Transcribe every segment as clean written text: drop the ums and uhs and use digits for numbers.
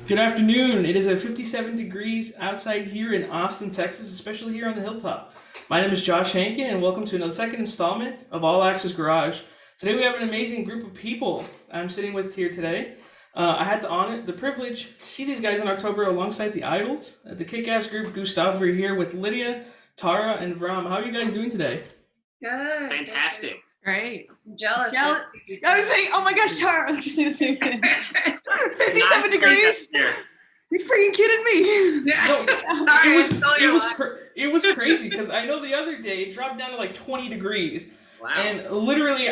Good afternoon. It is 57 degrees outside here in Austin, Texas, especially here on the hilltop. My name is Josh Hankin, and welcome to another second installment of All Access Garage. Today we have an amazing group of people I'm sitting with here today. I had the honor, the privilege to see these guys in October alongside the Idols. The kick-ass group Gustaf. We're here with Lydia, Tara, and Vram. How are you guys doing today? Good. Fantastic. Great. I'm jealous. I was saying, oh my gosh, Tara, I was just saying the same thing. 57 degrees? You freaking kidding me? Yeah. No, Sorry, it was crazy because I know the other day it dropped down to like 20 degrees. Wow. And literally,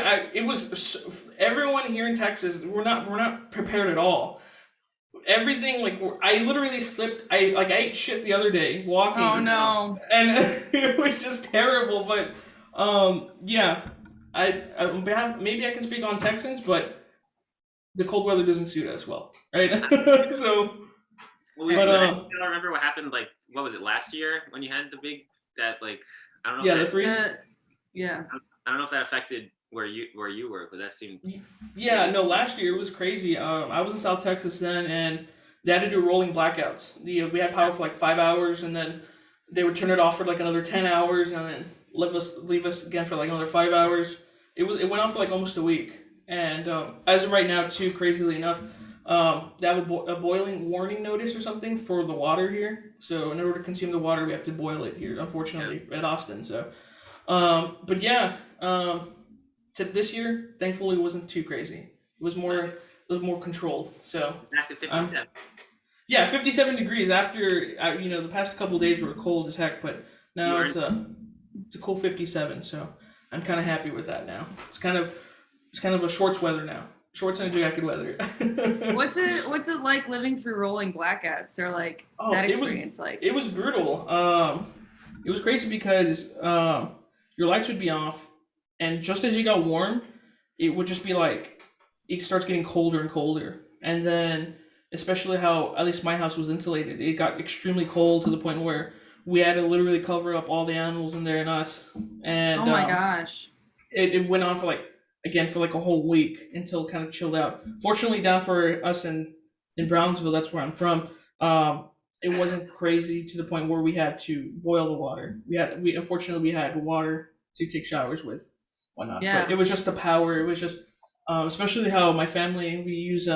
everyone here in Texas. We're not prepared at all. Everything I literally slipped. I ate shit the other day walking. Oh no! And it was just terrible. But yeah, maybe I can speak on Texans, but the cold weather doesn't suit us well, right? So. Well, I don't remember what happened. Like, what was it last year when you had the I don't know. Yeah, the freeze. Yeah. I don't know if that affected where you were, but that seemed. Yeah, no. Last year it was crazy. I was in South Texas then, and they had to do rolling blackouts. We had power for like 5 hours, and then they would turn it off for like another 10 hours, and then leave us again for like another 5 hours. It went on for like almost a week, and as of right now, too, crazily enough, they have a boiling warning notice or something for the water here. So in order to consume the water, we have to boil it here, unfortunately, at Austin. So, but yeah. This year, thankfully, wasn't too crazy. It was more controlled. So back to 57. Yeah, 57 degrees after the past couple of days were cold as heck, but now it's a cool 57. So I'm kind of happy with that now. It's kind of a shorts weather now. Shorts and a jacket weather. What's it like living through rolling blackouts or that experience like? It was brutal. It was crazy because your lights would be off. And just as you got warm, it would just be like, it starts getting colder and colder. And then, especially how, at least my house was insulated, it got extremely cold to the point where we had to literally cover up all the animals in there and us. And oh my gosh. It went on for a whole week until it kind of chilled out. Fortunately, down for us in Brownsville, that's where I'm from, it wasn't crazy to the point where we had to boil the water. Unfortunately, we had water to take showers with. Whatnot. Yeah. But it was just the power. It was just, especially how my family, we use,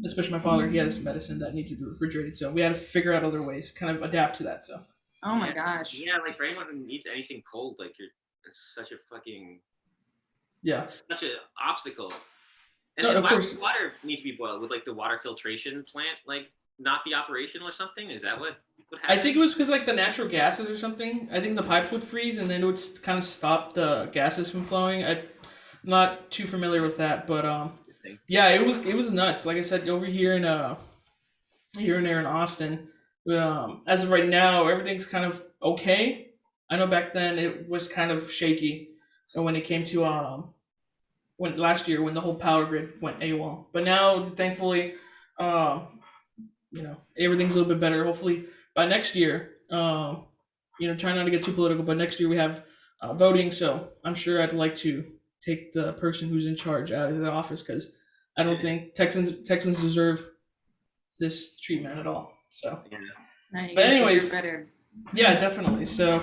especially my father, he has medicine that needs to be refrigerated. So we had to figure out other ways, kind of adapt to that. So. Oh my gosh. Yeah, like for anyone who needs anything cold, it's such a fucking. Yeah. It's such an obstacle. And no, then of course. Would water need to be boiled? Would the water filtration plant not be operational or something? Is that what would happen? I think it was because the natural gases or something. I think the pipes would freeze and then it would kind of stop the gases from flowing. I'm not too familiar with that, but yeah, it was nuts. Like I said, over here in Austin, as of right now, everything's kind of okay. I know back then it was kind of shaky when it came to when last year when the whole power grid went AWOL. But now, thankfully, everything's a little bit better. Hopefully by next year, try not to get too political, but next year we have voting. So I'm sure I'd like to take the person who's in charge out of the office because I don't think Texans deserve this treatment at all. So, no, but anyways, better. Yeah, definitely. So,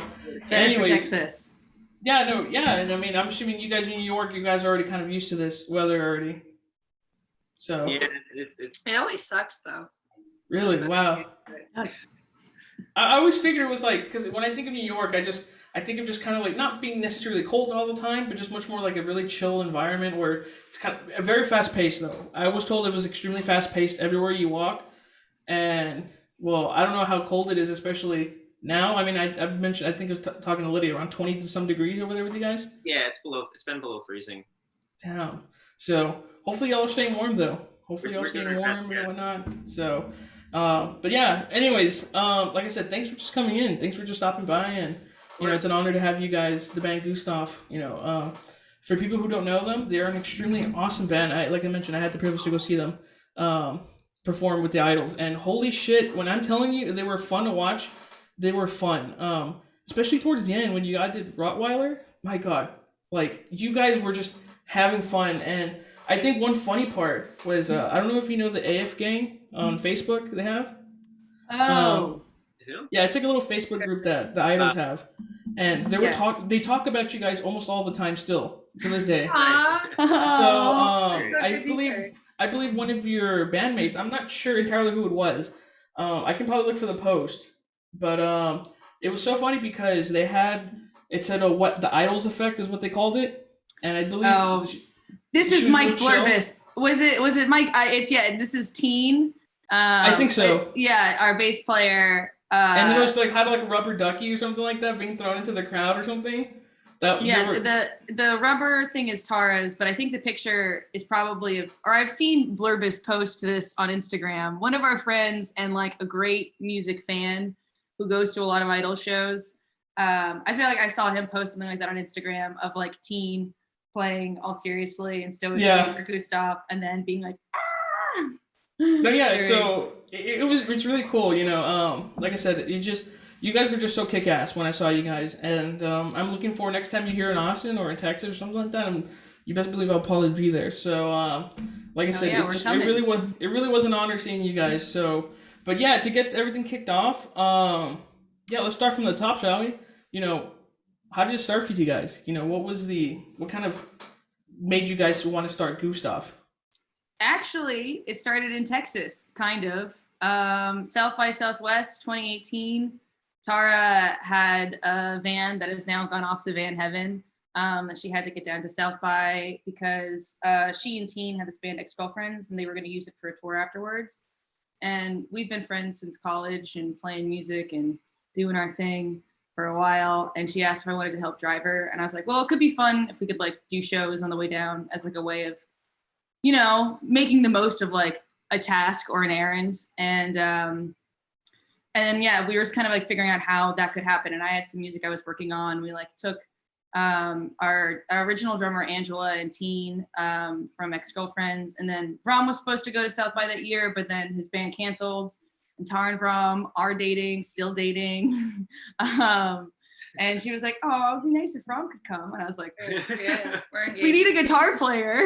anyways, for Texas. Yeah, no, yeah, and I mean, I'm assuming you guys in New York, you guys are already kind of used to this weather already. So yeah, it always sucks though. Really? Wow. Yes. I always figured it was because when I think of New York, I think of just kind of not being necessarily cold all the time, but just much more like a really chill environment where it's kind of a very fast paced though. I was told it was extremely fast paced everywhere you walk, and well, I don't know how cold it is, especially now. I mean, I've mentioned, I think I was talking to Lydia, around 20 to some degrees over there with you guys. Yeah, it's been below freezing. Damn. So hopefully y'all are staying warm though. Hopefully y'all are staying warm and whatnot. So. But yeah, anyways, like I said, thanks for just coming in. Thanks for just stopping by, and it's an honor to have you guys, the band Gustaf. For people who don't know them, they're an extremely awesome band. Like I mentioned, I had the privilege to go see them perform with the Idols, and holy shit, when I'm telling you, they were fun to watch. They were fun, especially towards the end when you guys did Rottweiler. My God, you guys were just having fun, and I think one funny part was I don't know if you know the AF gang on Facebook they have. Um, Oh, Who? yeah, it's like a little Facebook group that the idols have, and yes. they talk about you guys almost all the time still to this day. Nice. So Oh, That's I believe one of your bandmates. I'm not sure entirely who it was. I can probably look for the post, but it was so funny because they had it said what the idols effect is what they called it, and I believe oh, this she is was real Mike chill. Blurbis. Was it Mike? It's yeah. This is Teen. I think so. Yeah, our bass player. And then it was like had like a rubber ducky or something like that being thrown into the crowd or something. That there Yeah, were the rubber thing is Tara's, but I think the picture is probably or I've seen Blurbis post this on Instagram. One of our friends and like a great music fan who goes to a lot of idol shows. I feel like I saw him post something like that on Instagram of like Teen playing all seriously and stoically yeah. for Gustaf, and then being like, ah! But yeah, During- so it's really cool, you know. Like I said, it just you guys were just so kick ass when I saw you guys, and I'm looking for next time you here in Austin or in Texas or something like that. You best believe I'll probably be there. So like I said, yeah, it really was an honor seeing you guys. So, but yeah, to get everything kicked off, yeah, let's start from the top, shall we? You know, how did it start for you guys? You know, what kind of made you guys want to start Gustaf? Actually, it started in Texas, kind of. South by Southwest 2018. Tara had a van that has now gone off to Van Heaven. That she had to get down to South by because she and Teen had this band Ex-Girlfriends and they were going to use it for a tour afterwards. And we've been friends since college and playing music and doing our thing for a while. And she asked if I wanted to help drive her. And I was like, well, it could be fun if we could like do shows on the way down as like a way of, you know, making the most of like a task or an errand. And then yeah, we were just kind of like figuring out how that could happen. And I had some music I was working on. We like took our original drummer Angela and Teen from Ex-Girlfriends, and then Rom was supposed to go to South by that year, but then his band canceled. And Tara and Rom are dating, still dating. And she was like, "Oh, it'd be nice if Rom could come." And I was like, Yeah, we're engaged. "We need a guitar player."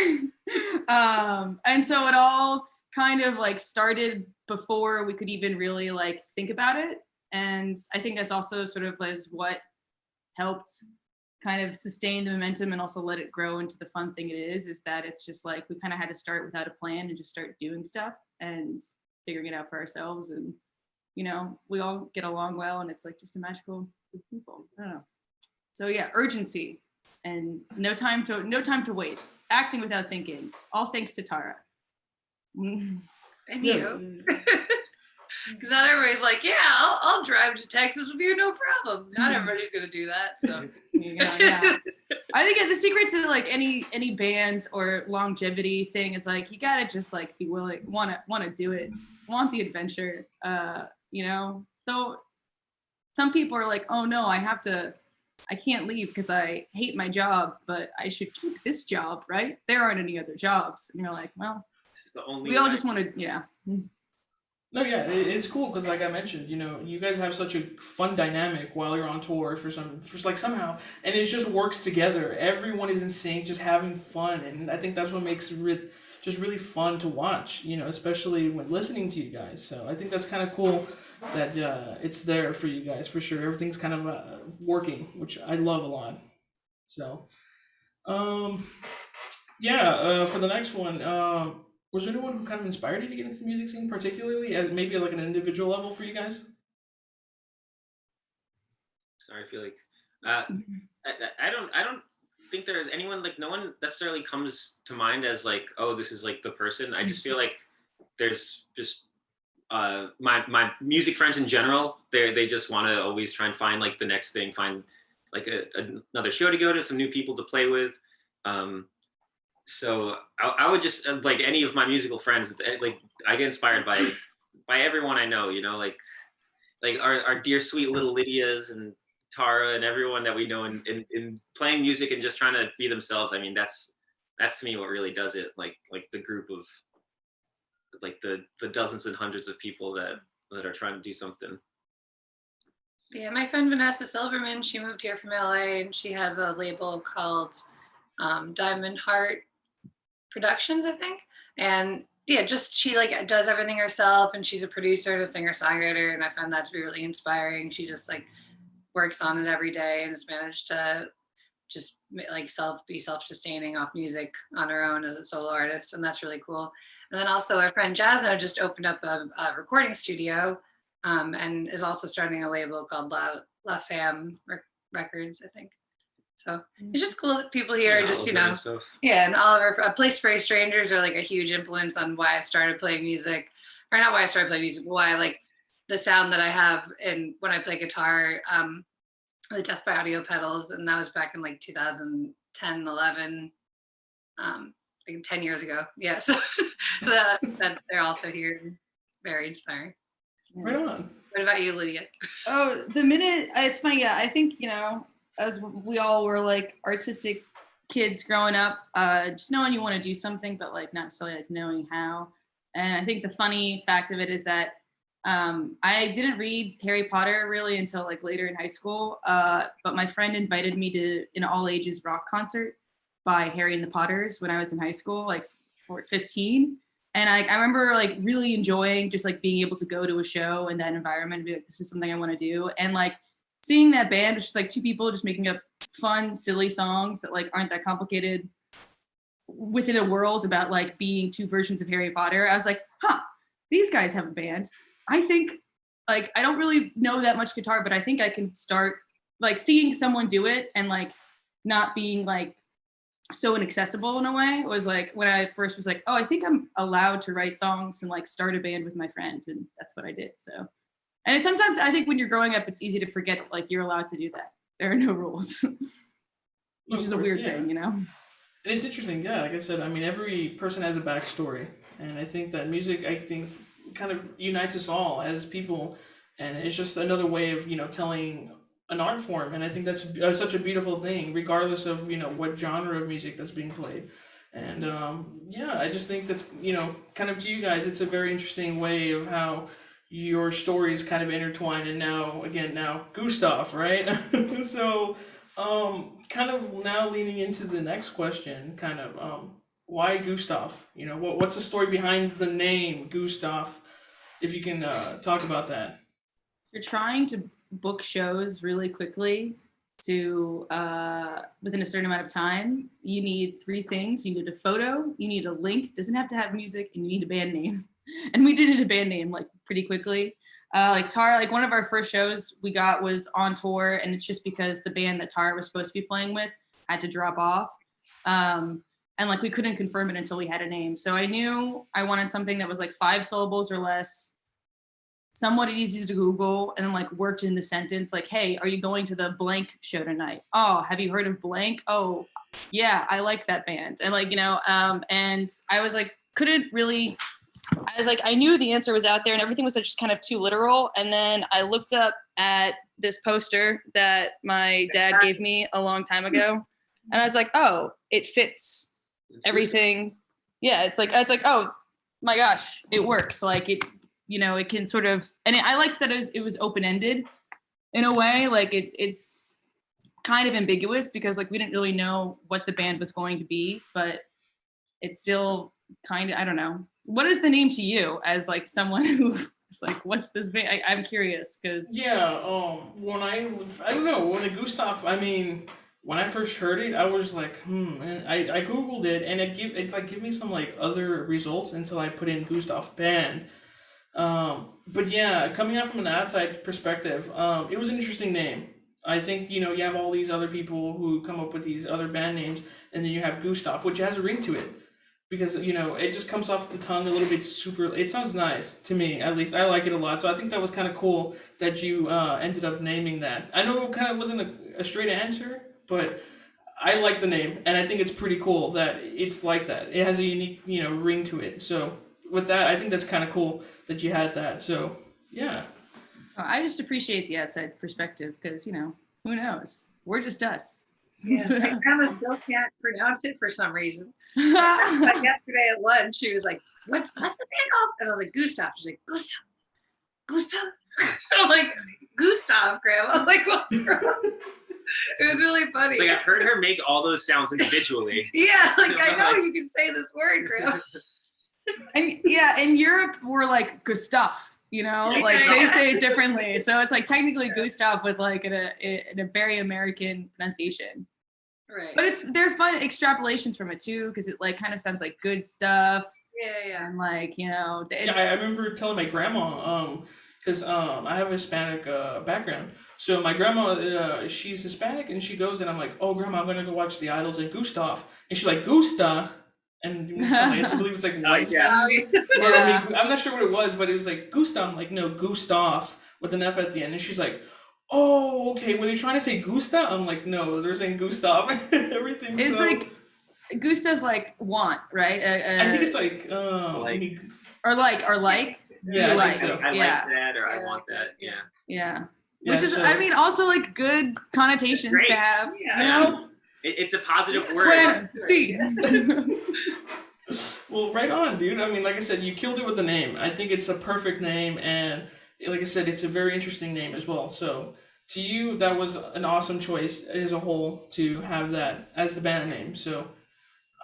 And so it all kind of like started before we could even really like think about it. And I think that's also sort of like what helped kind of sustain the momentum and also let it grow into the fun thing it is that it's just like we kind of had to start without a plan and just start doing stuff and figuring it out for ourselves. And you know, we all get along well, and it's like just a magical group of people. I don't know. So yeah, urgency and no time to waste. Acting without thinking. All thanks to Tara. And Yeah. you. Because not everybody's like, yeah, I'll drive to Texas with you, no problem. Not everybody's gonna do that. So Yeah. I think the secret to like any band or longevity thing is like you gotta just like be willing, wanna do it, want the adventure. You know, though some people are like, oh no, I can't leave because I hate my job, but I should keep this job, right? There aren't any other jobs. And you're like, well, This is the only we all way. just want to, yeah. No, yeah, it's cool because, like I mentioned, you know, you guys have such a fun dynamic while you're on tour for like somehow, and it just works together. Everyone is in sync, just having fun, and I think that's what makes it just really fun to watch. You know, especially when listening to you guys. So I think that's kind of cool that it's there for you guys for sure. Everything's kind of working, which I love a lot. So, yeah, for the next one. Was there anyone who kind of inspired you to get into the music scene, particularly as maybe like an individual level for you guys? Sorry, I feel like I don't think there is anyone, like, no one necessarily comes to mind as like, oh, this is like the person. I just feel like there's just my music friends in general. They just want to always try and find like the next thing, find like another show to go to, some new people to play with. So I would just like any of my musical friends, like I get inspired by everyone I know, you know, like our dear sweet little Lydias and Tara and everyone that we know in playing music and just trying to be themselves. I mean, that's to me what really does it. Like the group of like the dozens and hundreds of people that are trying to do something. yeah, my friend Vanessa Silverman, she moved here from LA and she has a label called Diamond Heart Productions, I think. And yeah, just she like does everything herself, and she's a producer and a singer-songwriter, and I find that to be really inspiring. She just like works on it every day and has managed to just like be self-sustaining off music on her own as a solo artist, and that's really cool. And then also our friend Jasno just opened up a recording studio, and is also starting a label called La Femme Records, I think. So it's just cool that people here are just, yeah, and all of our Place for Strangers are like a huge influence on why I started playing music, or not why I started playing music, but why I like the sound that I have and when I play guitar, the Death by Audio pedals, and that was back in like 2010, 11, like 10 years ago. Yeah, so that they're also here, very inspiring. Right on. What about you, Lydia? Oh, the minute it's funny. Yeah, I think as we all were like artistic kids growing up, just knowing you want to do something, but like not necessarily like knowing how. And I think the funny fact of it is that I didn't read Harry Potter really until like later in high school. But my friend invited me to an all ages rock concert by Harry and the Potters when I was in high school, like 15. And I remember like really enjoying just like being able to go to a show in that environment and be like, this is something I want to do. And like seeing that band, which is like 2 people just making up fun, silly songs that like aren't that complicated within a world about like being 2 versions of Harry Potter. I was like, these guys have a band. I think like, I don't really know that much guitar, but I think I can start like seeing someone do it and like not being like so inaccessible in a way. It was like when I first was like, oh, I think I'm allowed to write songs and like start a band with my friend. And that's what I did. So, and sometimes I think when you're growing up, it's easy to forget like you're allowed to do that. There are no rules, which is a weird thing, And it's interesting. Yeah. Like I said, I mean, every person has a backstory. And I think that music, kind of unites us all as people. And it's just another way of, telling an art form, and I think that's such a beautiful thing, regardless of what genre of music that's being played. And I just think that's kind of to you guys, it's a very interesting way of how your stories kind of intertwine. And now Gustaf, right? So kind of now leaning into the next question, kind of why Gustaf? What's the story behind the name Gustaf? If you can talk about that. You're trying to book shows really quickly to within a certain amount of time, you need 3 things. You need a photo, you need a link, doesn't have to have music, and you need a band name. And we did a band name like pretty quickly. Like Tara, like one of our first shows we got was on tour, and it's just because the band that Tara was supposed to be playing with had to drop off. And like we couldn't confirm it until we had a name. So I knew I wanted something that was like 5 syllables or less, somewhat easy to Google, and then like worked in the sentence like, hey, are you going to the blank show tonight? Oh, have you heard of blank? Oh, yeah, I like that band. And like, and I was like, I knew the answer was out there and everything was just kind of too literal. And then I looked up at this poster that my dad gave me a long time ago. And I was like, oh, it fits everything. Yeah, it's like, oh my gosh, it works. Like it can sort of, and I liked that it was open-ended in a way. Like it's kind of ambiguous because like we didn't really know what the band was going to be, but it's still kind of, I don't know. What is the name to you as like someone who's like, what's this band? I'm curious because. Yeah, when I don't know, when Gustaf, I mean, when I first heard it, I was like, and I Googled it and it give me some like other results until I put in Gustaf band. But yeah, coming out from an outside perspective, it was an interesting name. I think, you have all these other people who come up with these other band names, and then you have Gustaf, which has a ring to it. Because, it just comes off the tongue a little bit it sounds nice to me, at least. I like it a lot. So I think that was kind of cool that you ended up naming that. I know it kind of wasn't a straight answer, but I like the name. And I think it's pretty cool that it's like that. It has a unique, ring to it. So with that, I think that's kind of cool that you had that. So, yeah. I just appreciate the outside perspective because, who knows? We're just us. Yeah, my grandma still can't pronounce it for some reason. Like yesterday at lunch, she was like, what's the band called? And I was like, Gustaf. She's like, Gustaf? I'm like, Gustaf, Grandma. I'm like, what's wrong? It was really funny. It's like I've heard her make all those sounds individually. Yeah, like I know you can say this word, girl. And yeah, in Europe we're like Gustaf, you know, Yeah. like they say it differently. So it's like technically Gustaf with like a very American pronunciation. Right. But they're fun extrapolations from it too, because it like kind of sounds like good stuff. Yeah. And like, you know, Yeah, I remember telling my grandma, because I have a Hispanic background. So my grandma, she's Hispanic, and she goes, and I'm like, oh, grandma, I'm gonna go watch The Idols and Gustaf, and she's like, Gusta, and you have to believe it's like white yeah. Spanish. Or, Yeah. I mean, I'm not sure what it was, but it was like Gusta. I'm like, no, Gustaf with an F at the end, and she's like, oh, okay. Were they trying to say Gusta? I'm like, no, they're saying Gustav. Everything. It's so, like Gusta's like want, right? I think it's like, Like- or like. yeah, I like. think so. I like Yeah. that, or I Yeah. want that. Yeah. Yeah. Yeah, Which is, so- I mean, also like good connotations Great. to have. Yeah. You know? It's a positive word. When, see. Well, right on, dude. I mean, like I said, you killed it with the name. I think it's a perfect name, and like I said, it's a very interesting name as well. So, to you, that was an awesome choice as a whole to have that as the band name. So,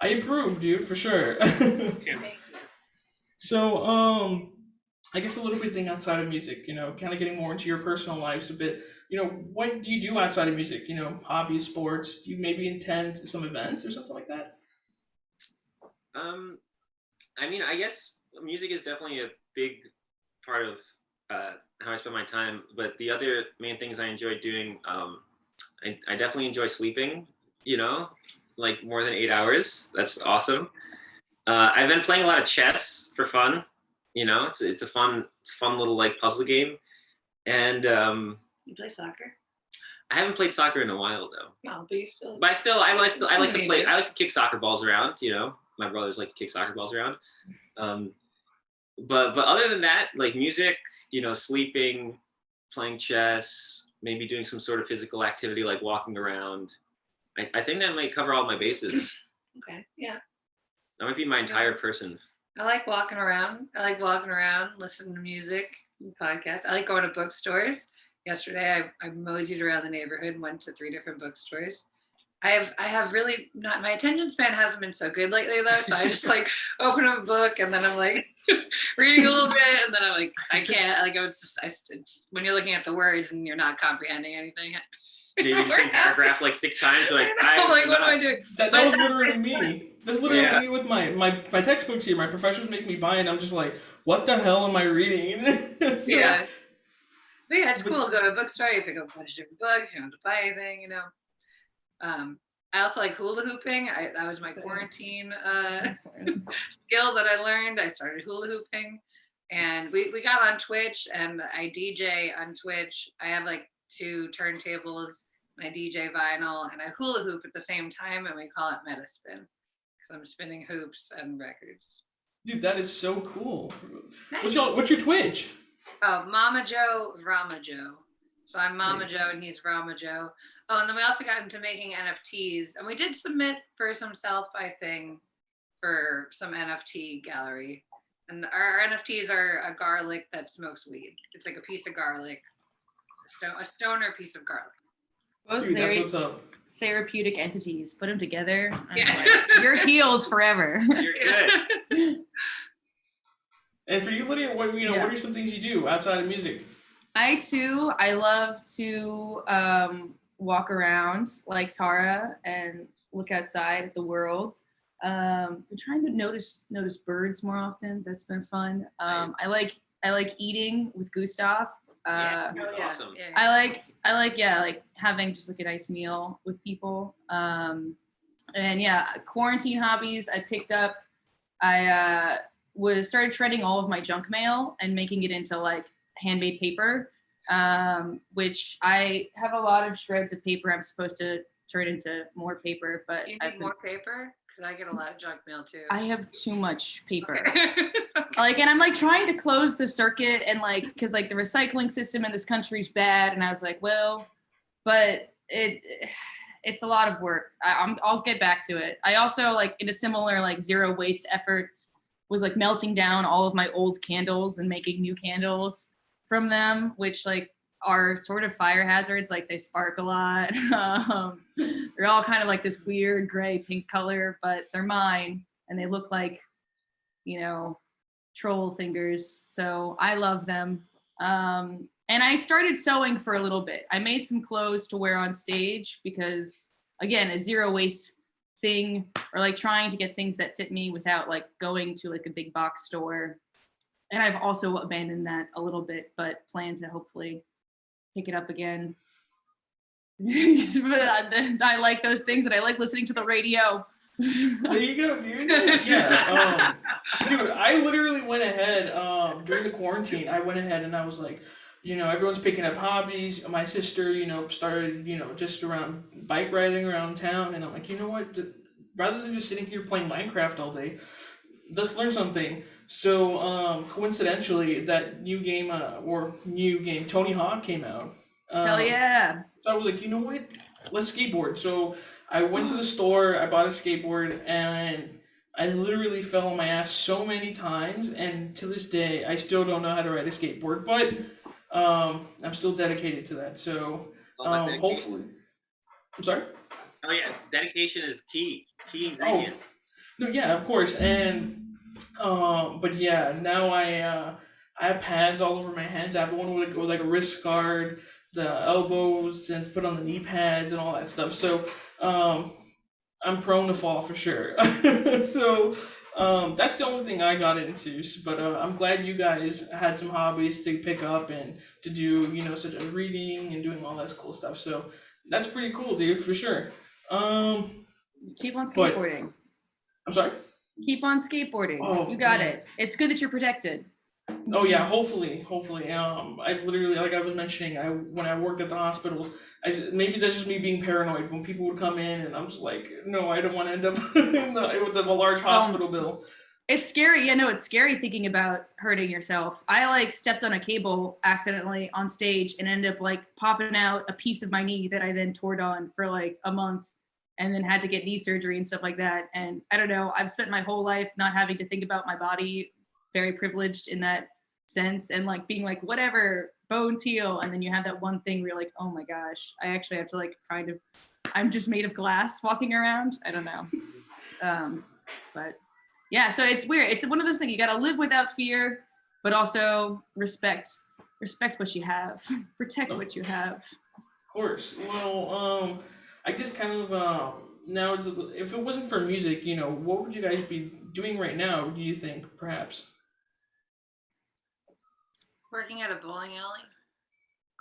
I approve, dude, for sure. Thank you. So, I guess a little bit thing outside of music, you know, kind of getting more into your personal lives a bit. You know, what do you do outside of music? You know, hobbies, sports. Do you maybe attend some events or something like that? I mean, I guess music is definitely a big part of how I spend my time. But the other main things I enjoy doing, I definitely enjoy sleeping. You know, like more than 8 hours. That's awesome. I've been playing a lot of chess for fun. You know, it's a fun little like puzzle game. And You play soccer? I haven't played soccer in a while though. No, but you still. But I like to play. Maybe. I like to kick soccer balls around. You know, my brothers like to kick soccer balls around. But other than that, like music, you know, sleeping, playing chess, maybe doing some sort of physical activity like walking around. I think that might cover all my bases. Okay. Yeah. That might be my entire person. I like walking around. Listening to music, podcasts. I like going to bookstores. Yesterday, I moseyed around the neighborhood and went to 3 different bookstores. I have really not, my attention span hasn't been so good lately though. So I just like open up a book and then I'm like reading a little bit and then I'm like, I can't, like, it's when you're looking at the words and you're not comprehending anything. Maybe the same paragraph like 6 times. You're like, I'm like, what am I doing? That was literally me. That's literally Yeah. me with my textbooks here. My professors make me buy it, and I'm just like, what the hell am I reading? So, Yeah. But yeah, it's cool. Go to a bookstore, you pick up a bunch of different books, you don't have to buy anything, you know. I also like hula hooping. That was my Same. quarantine skill that I learned. I started hula hooping and we got on Twitch and I DJ on Twitch. I have like 2 turntables, and I DJ vinyl and I hula hoop at the same time and we call it meta spin because I'm spinning hoops and records. Dude, that is so cool. What's your Twitch? Oh, Mama Joe, Rama Joe. So I'm Mama Joe and he's Rama Joe. Oh, and then we also got into making NFTs. And we did submit for some South by thing for some NFT gallery. And our NFTs are a garlic that smokes weed. It's like a piece of garlic, a stoner piece of garlic. Both Dude, that's very what's up. therapeutic entities. Put them together. I was Yeah. like, you're healed forever. you're good. And for you, Lydia, what Yeah. what are some things you do outside of music? I love to walk around like Tara and look outside at the world. I'm trying to notice birds more often. That's been fun. I like eating with Gustaf. Yeah. Oh, yeah. Awesome. Yeah. I like having just like a nice meal with people. And yeah, quarantine hobbies I picked up. I started shredding all of my junk mail and making it into like handmade paper, which I have a lot of shreds of paper I'm supposed to turn into more paper, but You need more paper? Because I get a lot of junk mail too. I have too much paper. Okay. Like, and I'm like trying to close the circuit and like, because like the recycling system in this country is bad, and I was like, well, but it's a lot of work. I'll get back to it. I also like in a similar like zero waste effort was like melting down all of my old candles and making new candles from them, which like are sort of fire hazards. Like they spark a lot. They're all kind of like this weird gray pink color, but they're mine and they look like, troll fingers. So I love them. And I started sewing for a little bit. I made some clothes to wear on stage because, again, a zero waste thing, or like trying to get things that fit me without like going to like a big box store. And I've also abandoned that a little bit, but plan to hopefully pick it up again. I like those things, and I like listening to the radio. There you go, dude. Yeah. Dude, I literally went ahead during the quarantine. I went ahead and I was like, everyone's picking up hobbies. My sister, started, just around bike riding around town. And I'm like, you know what? Rather than just sitting here playing Minecraft all day, let's learn something. So coincidentally, that new game, Tony Hawk came out. Hell yeah. So I was like, you know what? Let's skateboard. So I went to the store, I bought a skateboard, and I literally fell on my ass so many times. And to this day, I still don't know how to ride a skateboard, but I'm still dedicated to that. So hopefully. I'm sorry? Oh yeah, dedication is key ingredient. No, yeah, of course. And but yeah, now I have pads all over my hands. I have one with like a wrist guard, the elbows, and put on the knee pads and all that stuff. So I'm prone to fall for sure. So that's the only thing I got into. But I'm glad you guys had some hobbies to pick up and to do, such as reading and doing all that cool stuff. So that's pretty cool, dude, for sure. Keep on skateboarding. I'm sorry? Keep on skateboarding. Oh, you got man. it. It's good that you're protected. Oh yeah, hopefully. I literally, like I was mentioning, when I worked at the hospitals, maybe that's just me being paranoid. When people would come in, and I'm just like, no, I don't want to end up with a large hospital bill. It's scary. Yeah, no, it's scary thinking about hurting yourself. I like stepped on a cable accidentally on stage and ended up like popping out a piece of my knee that I then tore on for like a month, and then had to get knee surgery and stuff like that. And I don't know, I've spent my whole life not having to think about my body, very privileged in that sense, and like being like, whatever, bones heal. And then you have that one thing where you're like, oh my gosh, I actually have to like I'm just made of glass walking around. I don't know. But yeah, so it's weird. It's one of those things, you got to live without fear, but also respect what you have, protect what you have. Of course. Well, I guess kind of now, if it wasn't for music, what would you guys be doing right now? Do you think, perhaps? Working at a bowling alley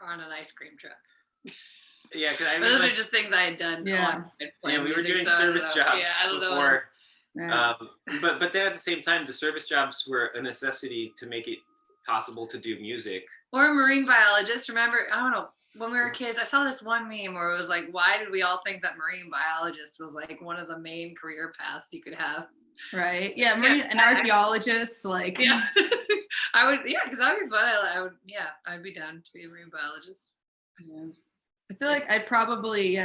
or on an ice cream truck. Yeah, because Those are just things I had done. Yeah. We were doing service jobs before. Yeah. But then at the same time, the service jobs were a necessity to make it possible to do music. Or a marine biologist. Remember, I don't know, when we were kids, I saw this one meme where it was like, why did we all think that marine biologist was like one of the main career paths you could have? Right. Yeah. An archaeologist, like. Yeah. I would, because that'd be fun. I'd be down to be a marine biologist. Yeah. I feel like I'd probably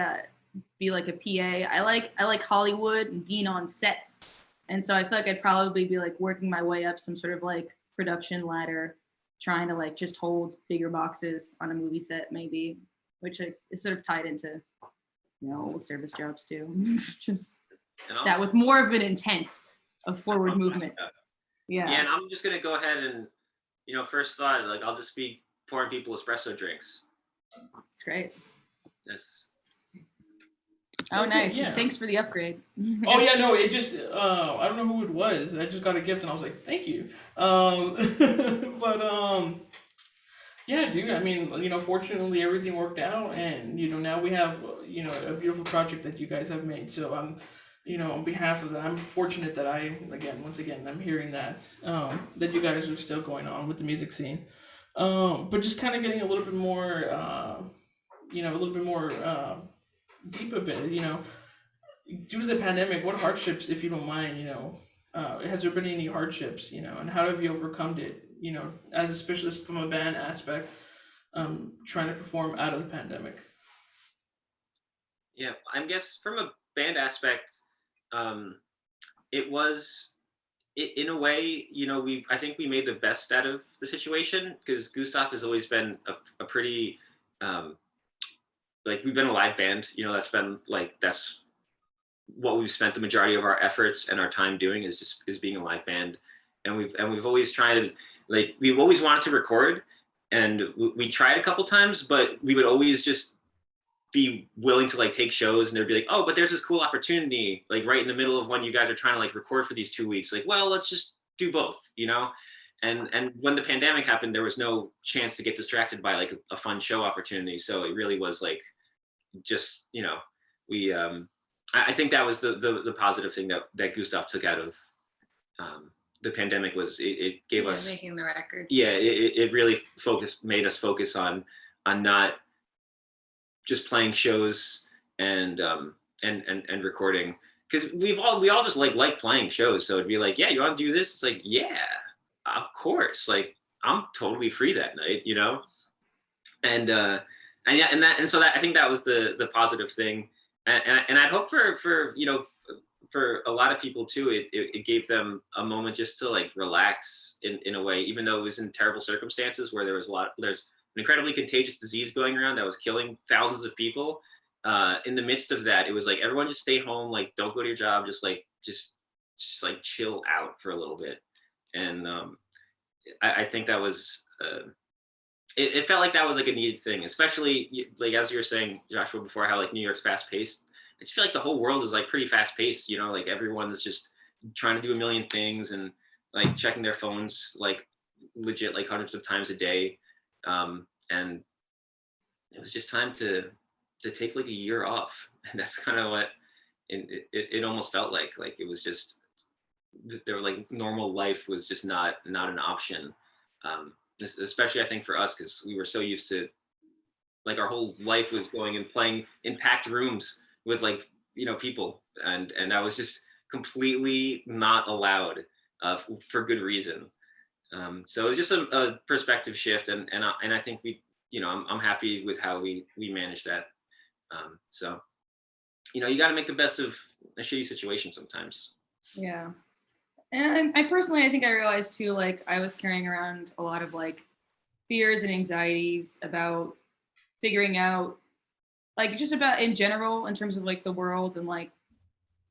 be like a PA. I like Hollywood and being on sets. And so I feel like I'd probably be like working my way up some sort of like production ladder, trying to like just hold bigger boxes on a movie set maybe, which is sort of tied into, old service jobs too. Just that with more of an intent of forward movement. Yeah. Yeah, and I'm just gonna go ahead and, first thought, like I'll just be pouring people espresso drinks. It's great. That's. Oh, Okay, nice. yeah. Thanks for the upgrade. Oh yeah, no, it just I don't know who it was. I just got a gift and I was like, thank you. But yeah, dude. I mean, fortunately everything worked out, and now we have a beautiful project that you guys have made. So I'm, on behalf of that, I'm fortunate that once again, I'm hearing that that you guys are still going on with the music scene. But just kind of getting a little bit more, deep a bit, due to the pandemic, what hardships, if you don't mind, has there been any hardships, and how have you overcome it, as a specialist from a band aspect, trying to perform out of the pandemic? Yeah, I guess from a band aspect, it was in a way, you know, I think we made the best out of the situation, because Gustaf has always been a pretty like, we've been a live band, you know, that's what we've spent the majority of our efforts and our time doing, is being a live band. And we've always tried to, like, we've always wanted to record, and we tried a couple times, but we would always just be willing to like take shows, and they'd be like, oh, but there's this cool opportunity like right in the middle of when you guys are trying to like record for these 2 weeks, like, well, let's just do both, you know. And when the pandemic happened, there was no chance to get distracted by like a fun show opportunity, so it really was like, just, you know, we I think that was the positive thing that Gustaf took out of the pandemic, was it gave us making the record. Yeah, it really made us focus on not just playing shows and recording, because we all just like playing shows. So it'd be like, yeah, you want to do this? It's like, yeah, of course. Like, I'm totally free that night, you know. And yeah, and so that, I think that was the positive thing, and I'd hope for you know, for a lot of people too, it gave them a moment just to like relax in a way, even though it was in terrible circumstances where there's an incredibly contagious disease going around that was killing thousands of people. In the midst of that, it was like, everyone just stay home, like, don't go to your job, just like chill out for a little bit. And I think that was it felt like that was like a needed thing, especially like, as you were saying, Joshua, before, how like New York's fast paced. I just feel like the whole world is like pretty fast paced, you know, like everyone is just trying to do a million things and like checking their phones like legit like hundreds of times a day. And it was just time to take like a year off. And that's kind of what it almost felt like it was just, there were like, normal life was just not an option. Especially I think for us, because we were so used to, like, our whole life was going and playing in packed rooms with like, you know, people, and that was just completely not allowed, for good reason. So it was just a perspective shift, and I think we, you know, I'm happy with how we managed that. So, you know, you got to make the best of a shitty situation sometimes. Yeah. And I personally, I think I realized too, like, I was carrying around a lot of like fears and anxieties about figuring out, like, just about in general, in terms of like the world, and like,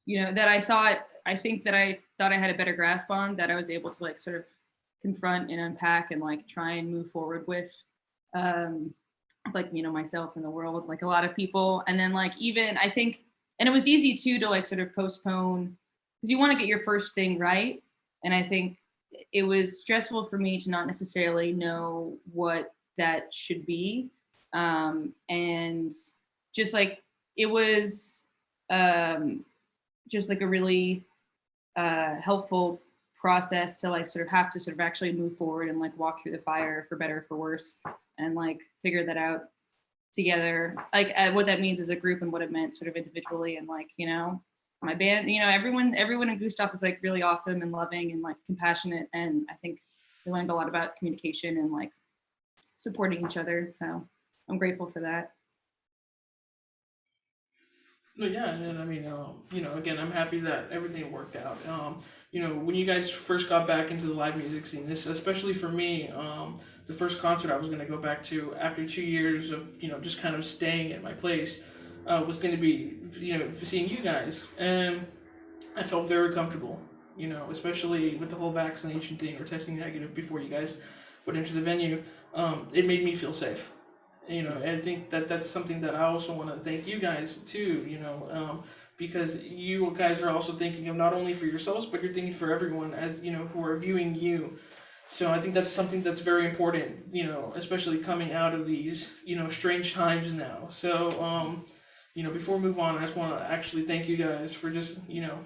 you know, that I thought I had a better grasp on, that I was able to like sort of confront and unpack and like try and move forward with, like, you know, myself and the world, like a lot of people. And then like, even I think, and it was easy too to like sort of postpone, because you want to get your first thing right. And I think it was stressful for me to not necessarily know what that should be. And just like, it was just like a really helpful process to like sort of have to sort of actually move forward and like walk through the fire, for better or for worse, and like figure that out together, like what that means as a group and what it meant sort of individually. And like, you know, my band, you know, everyone in Gustaf is like really awesome and loving and like compassionate, and I think we learned a lot about communication and like supporting each other, so I'm grateful for that. No, yeah, and I mean, you know, again, I'm happy that everything worked out. You know, when you guys first got back into the live music scene, this, especially for me, the first concert I was going to go back to after 2 years of, you know, just kind of staying at my place, was going to be, you know, seeing you guys, and I felt very comfortable, you know, especially with the whole vaccination thing or testing negative before you guys would enter the venue. It made me feel safe. You know, and I think that that's something that I also want to thank you guys too, you know, because you guys are also thinking of not only for yourselves, but you're thinking for everyone, as, you know, who are viewing you. So I think that's something that's very important, you know, especially coming out of these, you know, strange times now. So, you know, before we move on, I just want to actually thank you guys for just, you know,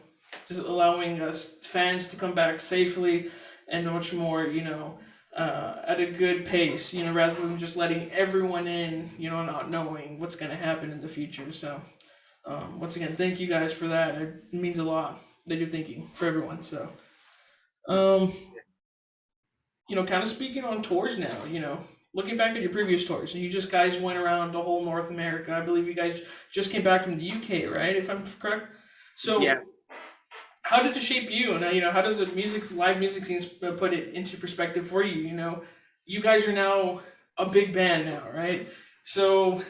just allowing us fans to come back safely and much more, you know, at a good pace, you know, rather than just letting everyone in, you know, not knowing what's going to happen in the future. So, once again, thank you guys for that. It means a lot that you're thinking for everyone. So, you know, kind of speaking on tours now, you know, looking back at your previous tours, you just guys went around the whole North America. I believe you guys just came back from the UK, right? If I'm correct. So, Yeah. how did it shape you? And how does the live music scene put it into perspective for you? You guys are now a big band now, right? So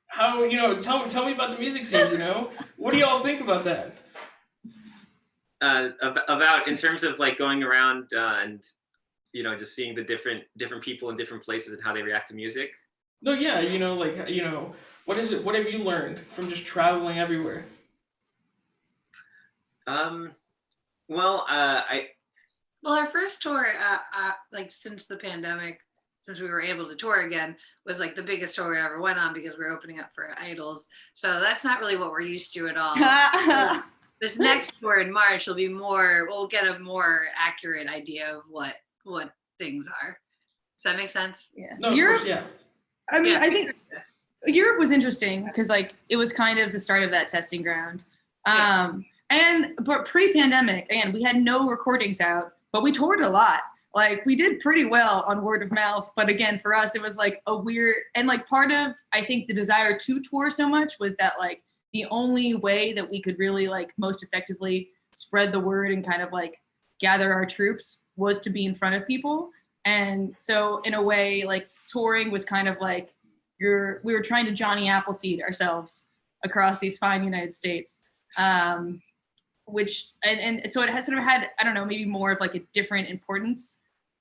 how tell me about the music scenes. What do y'all think about that? About in terms of like going around and just seeing the different people in different places and how they react to music. No, yeah, what is it? What have you learned from just traveling everywhere? Um, well, I Well, our first tour, like since the pandemic, since we were able to tour again, was like the biggest tour I ever went on because we were opening up for Idols. So that's not really what we're used to at all. So this next tour in March will be more. We'll get a more accurate idea of what things are. Does that make sense? Yeah. No, of Europe. course, yeah. I mean, Yeah. I think Europe was interesting because like it was kind of the start of that testing ground. But pre-pandemic, again, we had no recordings out, but we toured a lot. Like we did pretty well on word of mouth. But again, for us, it was like a weird, and like part of, I think the desire to tour so much was that like the only way that we could really like most effectively spread the word and kind of like gather our troops was to be in front of people. And so in a way, like touring was kind of like we were trying to Johnny Appleseed ourselves across these fine United States. Which and so it has sort of had, I don't know, maybe more of like a different importance.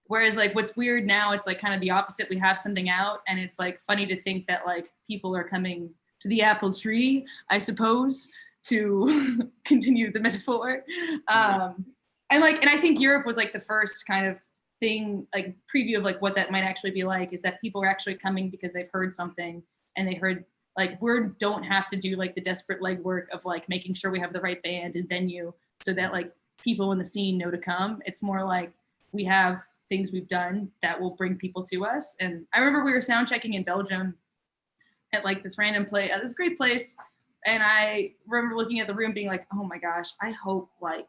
Whereas like what's weird now, it's like kind of the opposite. We have something out and it's like funny to think that like people are coming to the apple tree, I suppose, to continue the metaphor. And I think Europe was like the first kind of thing, like preview of like what that might actually be like, is that people are actually coming because they've heard something and they heard like we don't have to do like the desperate legwork of like making sure we have the right band and venue so that like people in the scene know to come. It's more like we have things we've done that will bring people to us. And I remember we were sound checking in Belgium at like this random place, this great place. And I remember looking at the room being like, oh my gosh, I hope like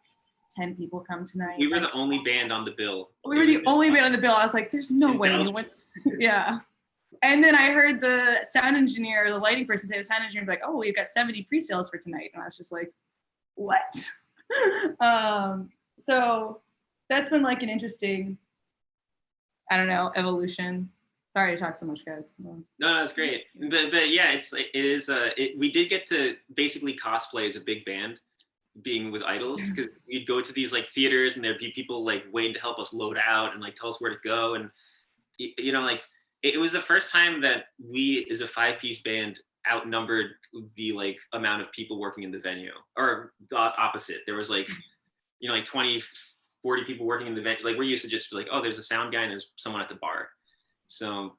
10 people come tonight. We were like, the only band on the bill. We were the only band on the bill. I was like, there's no way anyone's, yeah. And then I heard the sound engineer, the lighting person say, the sound engineer was like, oh, we've got 70 pre-sales for tonight. And I was just like, what? So that's been like an interesting, I don't know, evolution. Sorry to talk so much, guys. No, it's great. But yeah, we did get to basically cosplay as a big band being with Idols, because we'd go to these like theaters and there'd be people like waiting to help us load out and like tell us where to go. And like it was the first time that we as a 5-piece band outnumbered the like amount of people working in the venue, or the opposite. There was like like 20, 40 people working in the venue. Like we're used to just be like, oh, there's a sound guy and there's someone at the bar. So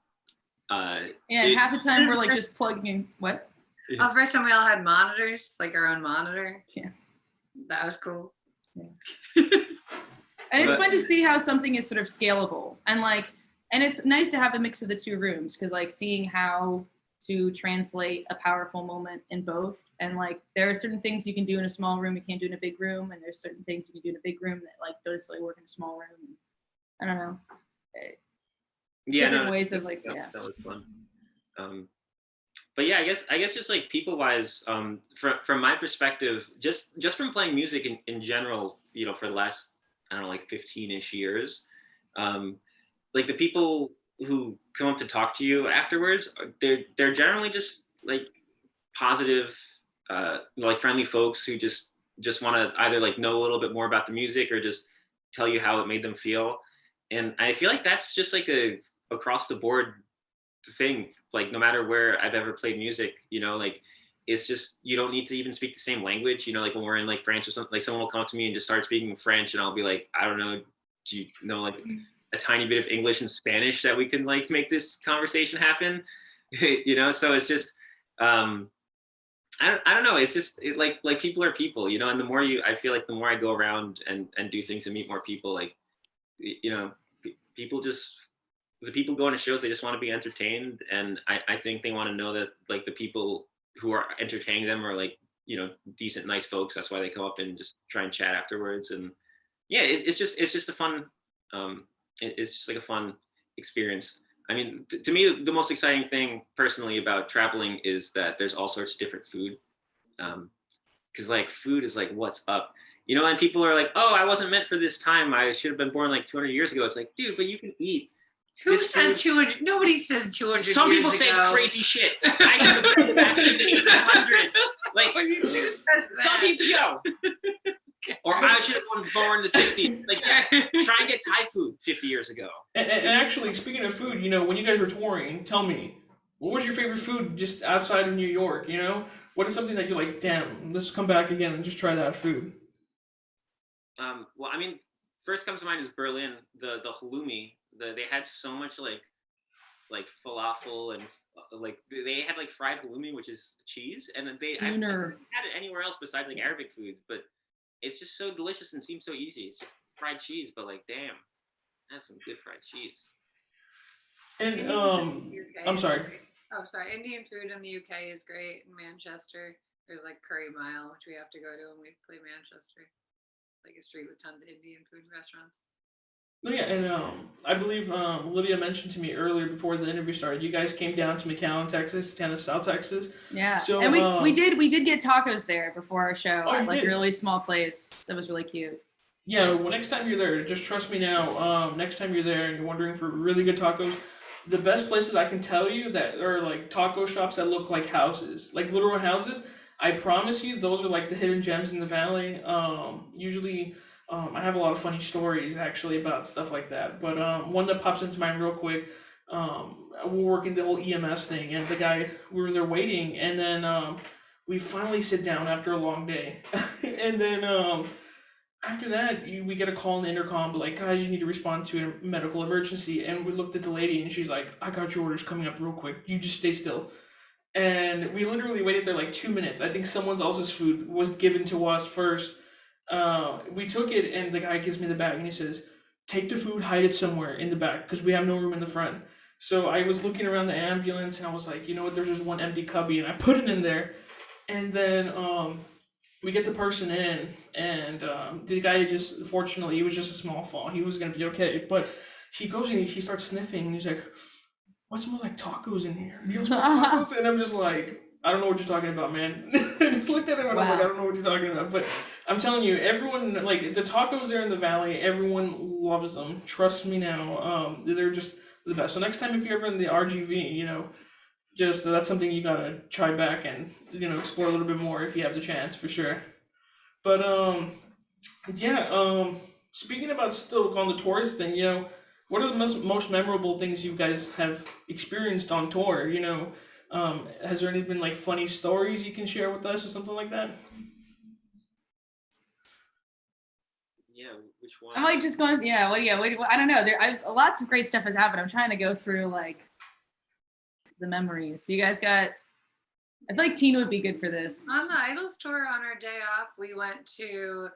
half the time we're like just plugging in. What? Oh, first time we all had monitors, like our own monitor. Yeah. That was cool. Yeah. And it's fun to see how something is sort of scalable, and it's nice to have a mix of the two rooms, because like seeing how to translate a powerful moment in both, and like there are certain things you can do in a small room you can't do in a big room, and there's certain things you can do in a big room that like don't necessarily work in a small room. I don't know. Different ways of like that was fun. But yeah, I guess just like people wise, from my perspective, just from playing music in general, for the last, I don't know, like 15-ish years, like the people who come up to talk to you afterwards, they're generally just like positive, like friendly folks who just want to either like know a little bit more about the music or just tell you how it made them feel. And I feel like that's just like a across the board thing, like no matter where I've ever played music, like it's just, you don't need to even speak the same language, like when we're in like France or something, like someone will come up to me and just start speaking French and I'll be like, I don't know, do you know like a tiny bit of English and Spanish that we can like make this conversation happen? So it's just I don't know, it's just like people are people, and the more I feel like the more I go around and do things and meet more people, like people just, the people going to shows, they just want to be entertained, and I think they want to know that like the people who are entertaining them are like decent, nice folks. That's why they come up and just try and chat afterwards. And yeah, it's just a fun it's just like a fun experience. I mean, to me, the most exciting thing personally about traveling is that there's all sorts of different food, because like food is like what's up. You know, and people are like, oh, I wasn't meant for this time. I should have been born like 200 years ago. It's like, dude, but you can eat. Who this says food. 200? Nobody says 200. Some people years say ago. crazy shit. I should have been back in the 1800s. Like, some people, or I should have been born in the 60s. Like, try and get Thai food 50 years ago. And actually, speaking of food, you know, when you guys were touring, tell me, what was your favorite food just outside of New York? You know, what is something that you're like, damn, let's come back again and just try that food? Well, I mean, first comes to mind is Berlin. The halloumi. They had so much like falafel and like they had like fried halloumi, which is cheese, and then I haven't had it anywhere else besides like Arabic food, but it's just so delicious and seems so easy. It's just fried cheese, but like, damn, that's some good fried cheese. And I'm sorry. Oh, sorry. Indian food in the UK is great. In Manchester, there's like Curry Mile, which we have to go to when we play Manchester. Like a street with tons of Indian food restaurants. Oh yeah, and I believe Lydia mentioned to me earlier before the interview started, you guys came down to McAllen, Texas, down to South Texas. Yeah, so, and we did get tacos there before our show at like a really small place. That was really cute. Yeah, well, next time you're there, just trust me now. Next time you're there and you're wondering for really good tacos, the best places I can tell you that are like taco shops that look like houses, like literal houses. I promise you, those are like the hidden gems in the valley. Usually. I have a lot of funny stories actually about stuff like that, but one that pops into mind real quick. We're working the whole EMS thing, and the guy we were there waiting, and then we finally sit down after a long day, and then after that we get a call in the intercom, like, guys, you need to respond to a medical emergency, and we looked at the lady, and she's like, I got your orders coming up real quick. You just stay still. And we literally waited there like 2 minutes. I think someone else's food was given to us first. We took it, and the guy gives me the bag, and he says, take the food, hide it somewhere in the back, because we have no room in the front. So I was looking around the ambulance, and I was like, you know what, there's just one empty cubby, and I put it in there. And then we get the person in, and the guy just, fortunately, it was just a small fall. He was going to be okay. But he goes in, he starts sniffing, and he's like, what smells like tacos in here? Do you smell tacos? And I'm just like, I don't know what you're talking about, man. I just looked at him and I'm like, I don't know what you're talking about. But I'm telling you, everyone, like, the tacos there in the valley, everyone loves them. Trust me now. They're just the best. So next time if you're ever in the RGV, you know, just that's something you gotta try back and, you know, explore a little bit more if you have the chance, for sure. But speaking about still on the tourist thing, you know, what are the most memorable things you guys have experienced on tour? You know, has there any been like funny stories you can share with us or something like that? Yeah, which one? I'm like just going. Yeah, what? I don't know. Lots of great stuff has happened. I'm trying to go through like the memories. You guys got. I feel like Tina would be good for this. On the Idols tour, on our day off, we went to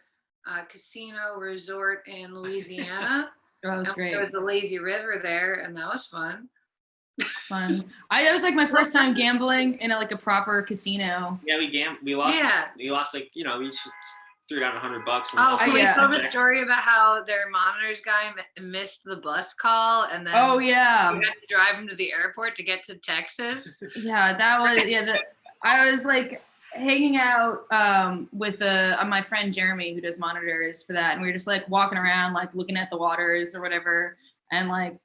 a casino resort in Louisiana. That was great. There was the lazy river there, and that was fun. Fun. That was like my first time gambling in a proper casino. Yeah, we lost. Yeah. We lost, like, you know, we threw down $100. Oh, can we tell the story about how their monitors guy missed the bus call, and then we had to drive him to the airport to get to Texas? Yeah, that was I was like hanging out with my friend Jeremy, who does monitors for that, and we were just like walking around, like looking at the waters or whatever, and like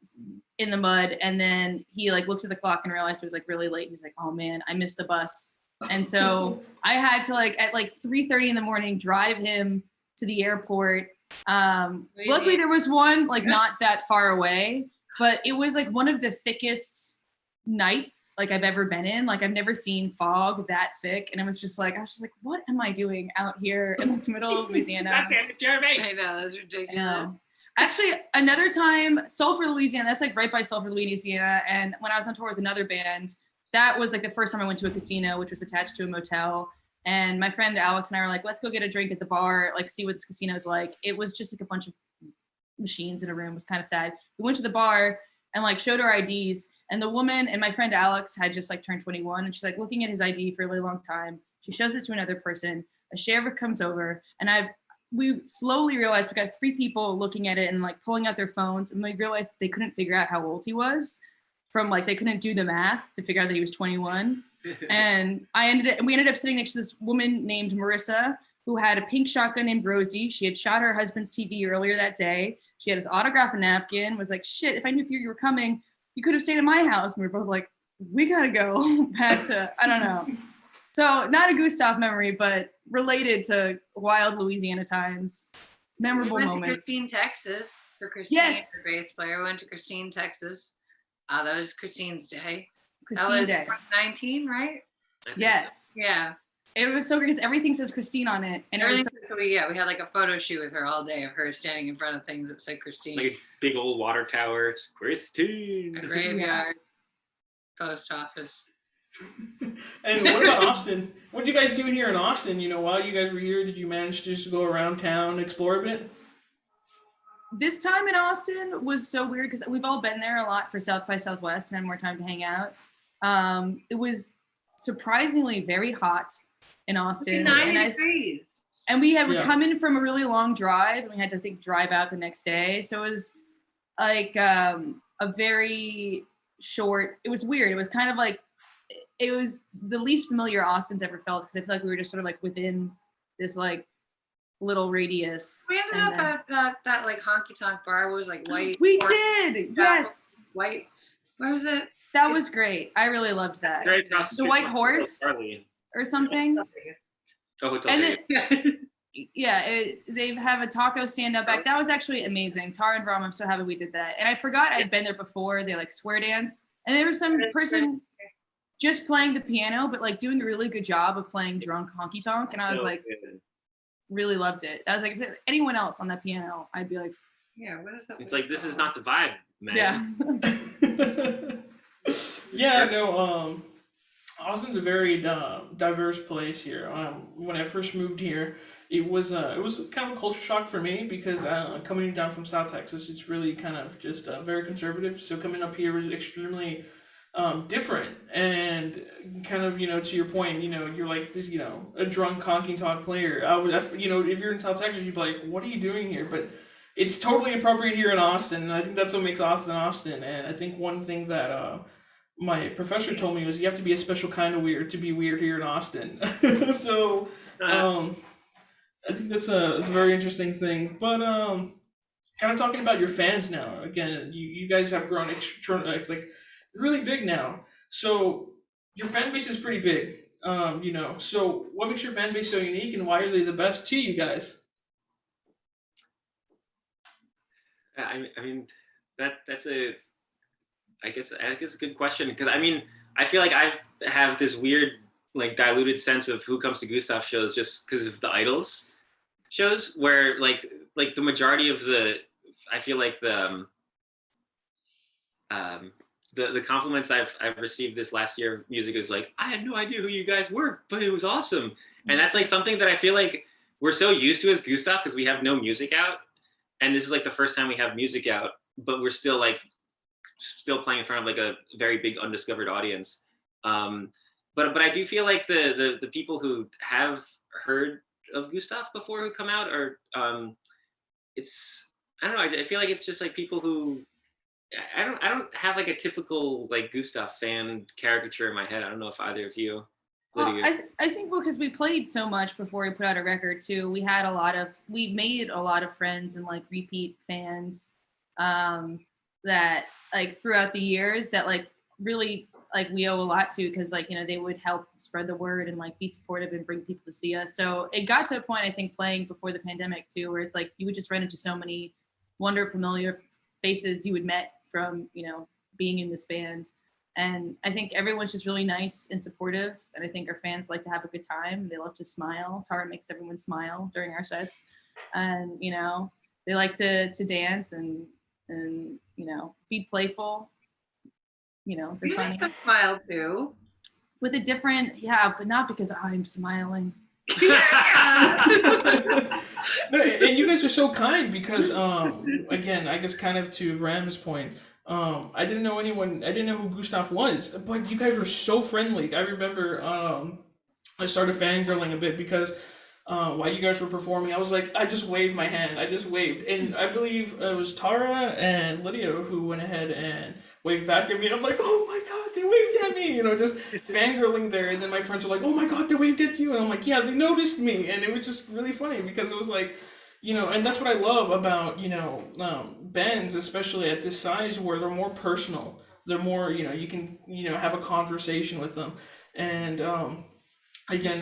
in the mud. And then he like looked at the clock and realized it was like really late. He's like, oh man, I missed the bus. And so I had to like at like 3:30 in the morning drive him to the airport. Luckily there was one like not that far away, but it was like one of the thickest nights like I've ever been in. Like I've never seen fog that thick, and I was just like, what am I doing out here in the middle of Louisiana? Jeremy. I know, that's ridiculous. Actually, another time, Sulphur, Louisiana, that's like right by Sulphur, Louisiana. And when I was on tour with another band, that was like the first time I went to a casino, which was attached to a motel. And my friend Alex and I were like, let's go get a drink at the bar, like see what this casino's like. It was just like a bunch of machines in a room. It was kind of sad. We went to the bar and like showed our IDs. And the woman and my friend Alex had just like turned 21, and she's like looking at his ID for a really long time. She shows it to another person. A sheriff comes over, and we slowly realized we got 3 people looking at it and like pulling out their phones, and we realized they couldn't figure out how old he was from like, they couldn't do the math to figure out that he was 21. And we ended up sitting next to this woman named Marissa, who had a pink shotgun named Rosie. She had shot her husband's TV earlier that day. She had his autograph and napkin, was like, shit, if I knew you were coming, you could have stayed at my house. And we were both like, we gotta go back to, I don't know. So not a Gustaf memory, but related to wild Louisiana times. Memorable we went moments. to Christine, Texas for Christine, Yes. her bass player. We went to Christine, Texas. That was Christine's day. Christine that was Day. 2019, right? Yes. Yeah. It was so great because everything says Christine on it. And Everything. We had like a photo shoot with her all day of her standing in front of things that said Christine. Like a big old water tower. It's Christine. A graveyard. Post office. And what about Austin? What did you guys do here in Austin? You know, while you guys were here, did you manage to just go around town, explore a bit? This time in Austin was so weird because we've all been there a lot for South by Southwest and had more time to hang out. It was surprisingly very hot in Austin. 90 degrees. And we had come in from a really long drive and we had to, I think, drive out the next day. So it was like a very short, it was weird. It was kind of like, it was the least familiar Austin's ever felt because I feel like we were just sort of like within this like little radius. We ended up at that like honky tonk bar. It was like white. We did, yes. White. Where was it? That was great. I really loved that. Right across The White Horse or something. Oh, And then, they have a taco stand up back. That was actually amazing. Tara and Brom, I'm so happy we did that. And I forgot I'd been there before. They like square dance. And there was some person just playing the piano, but like doing a really good job of playing drunk honky tonk. And I was like, really loved it. I was like, if anyone else on that piano, I'd be like, yeah, what is that? It's like, this is not the vibe, man. Yeah. Yeah, no, Austin's a very diverse place here. When I first moved here, it was kind of a culture shock for me because coming down from South Texas, it's really kind of just very conservative. So coming up here was extremely different and kind of, to your point, you're like this, a drunk honky tonk player. If you're in South Texas, you'd be like, what are you doing here? But it's totally appropriate here in Austin, and I think that's what makes Austin Austin. And I think one thing that my professor told me was you have to be a special kind of weird to be weird here in Austin. So I think that's a very interesting thing. But kind of talking about your fans now. Again, you guys have grown like really big now. So your fan base is pretty big. So what makes your fan base so unique, and why are they the best to you guys? I mean, that's I guess a good question, because I feel like I have this weird like diluted sense of who comes to Gustaf shows just because of the Idols shows, where like the majority of I feel like the compliments I've received this last year of music is like, I had no idea who you guys were, but it was awesome. And that's like something that I feel like we're so used to as Gustaf because we have no music out. And this is like the first time we have music out, but we're still playing in front of like a very big undiscovered audience. But I do feel like the people who have heard of Gustaf before who come out are it's, I don't know, I feel like it's just like people who I don't have like a typical like Gustaf fan caricature in my head. I don't know if either of you. Well, I think because we played so much before we put out a record too, we made a lot of friends and like repeat fans that like throughout the years that like really like we owe a lot to, because like they would help spread the word and like be supportive and bring people to see us. So it got to a point, I think, playing before the pandemic too, where it's like you would just run into so many wonderful familiar faces you had met from being in this band. And I think everyone's just really nice and supportive. And I think our fans like to have a good time. They love to smile. Tara makes everyone smile during our sets. And, they like to dance and be playful. They're You funny. make them smile too. With a different, but not because I'm smiling. No, and you guys are so kind because, again, I guess kind of to Ram's point, I didn't know who Gustaf was, but you guys were so friendly. I remember I started fangirling a bit because while you guys were performing, I just waved my hand. And I believe it was Tara and Lydia who went ahead and waved back at me. And I'm like, oh my God, they waved at me, just fangirling there. And then my friends were like, oh my God, they waved at you. And I'm like, yeah, they noticed me. And it was just really funny because it was like, and that's what I love about, bands, especially at this size where they're more personal. They're more, you can, have a conversation with them. And, again,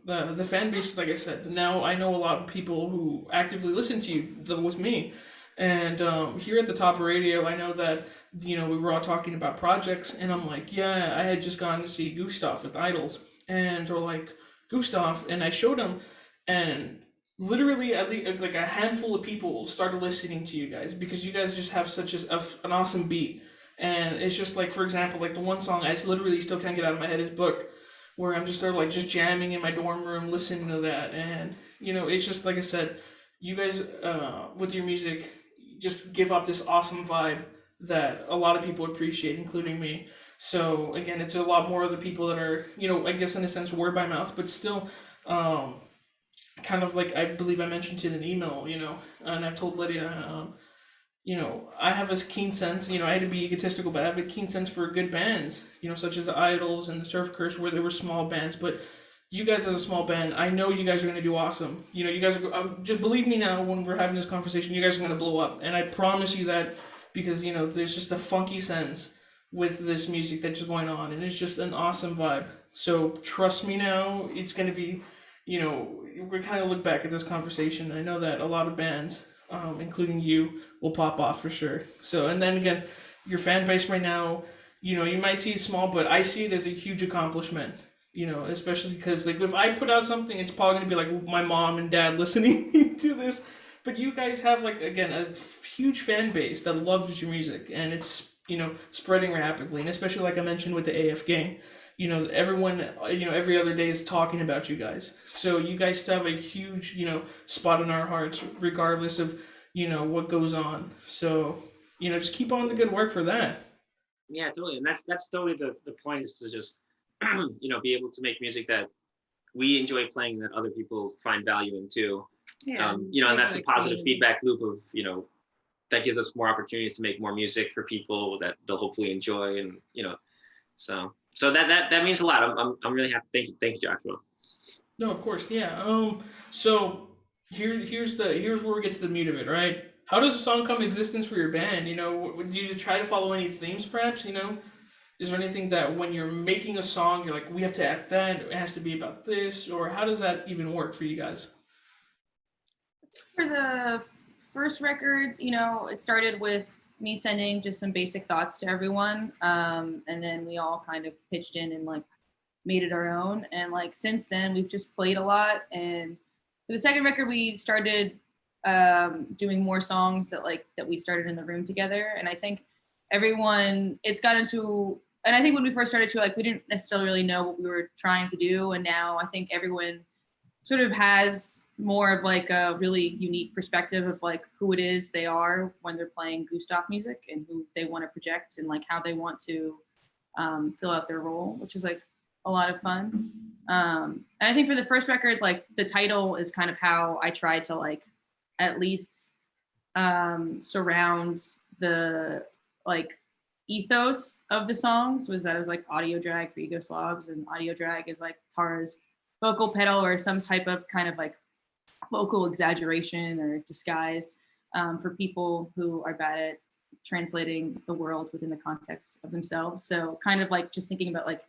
the fan base, like I said, now I know a lot of people who actively listen to you, that was me. And here at the Top Radio, I know that, we were all talking about projects, and I'm like, yeah, I had just gone to see Gustaf with Idols. And they're like, Gustaf, and I showed them, and literally at least like a handful of people started listening to you guys because you guys just have such an awesome beat. And it's just like, for example, like the one song I literally still can't get out of my head is Book, where I'm just there like just jamming in my dorm room listening to that. And it's just like I said, you guys with your music just give up this awesome vibe that a lot of people appreciate, including me. So again, it's a lot more of the people that are, I guess in a sense word by mouth, but still kind of like I believe I mentioned in an email, and I've told Lydia, I have a keen sense, I had to be egotistical, but I have a keen sense for good bands, such as the Idols and the Surf Curse, where they were small bands. But you guys as a small band, I know you guys are going to do awesome. You guys are, just believe me now when we're having this conversation, you guys are going to blow up. And I promise you that because, there's just a funky sense with this music that's going on. And it's just an awesome vibe. So trust me now, it's going to be, we're kind of look back at this conversation. I know that a lot of bands, including you, will pop off for sure. So, and then again, your fan base right now, you might see it small, but I see it as a huge accomplishment, especially because like if I put out something, it's probably going to be like my mom and dad listening to this. But you guys have like, again, a huge fan base that loves your music, and it's, spreading rapidly. And especially like I mentioned with the AF gang, everyone, every other day is talking about you guys. So you guys still have a huge, spot in our hearts, regardless of, what goes on. So, just keep on the good work for that. Yeah, totally. And that's totally the point, is to just, be able to make music that we enjoy playing, that other people find value in too. Yeah. And that's the positive feedback loop of, that gives us more opportunities to make more music for people that they'll hopefully enjoy. And, so that means a lot. I'm really happy. Thank you, Joshua. No, of course, yeah. So here's where we get to the meat of it, right? How does a song come existence for your band? Do you try to follow any themes, perhaps? Is there anything that when you're making a song, you're like, we have to act that, it has to be about this, or how does that even work for you guys? For the first record, it started with me sending just some basic thoughts to everyone, and then we all kind of pitched in and like made it our own. And like since then, we've just played a lot. And for the second record, we started doing more songs that we started in the room together. And I think it's gotten to, and I think when we first started to, like, we didn't necessarily really know what we were trying to do. And now I think everyone sort of has more of like a really unique perspective of like who it is they are when they're playing Gustaf music, and who they want to project, and like how they want to fill out their role, which is like a lot of fun. And I think for the first record, like the title is kind of how I tried to like at least surround the like ethos of the songs, was that it was like audio drag for ego slobs, and audio drag is like Tara's vocal pedal or some type of kind of like vocal exaggeration or disguise for people who are bad at translating the world within the context of themselves. So kind of like just thinking about like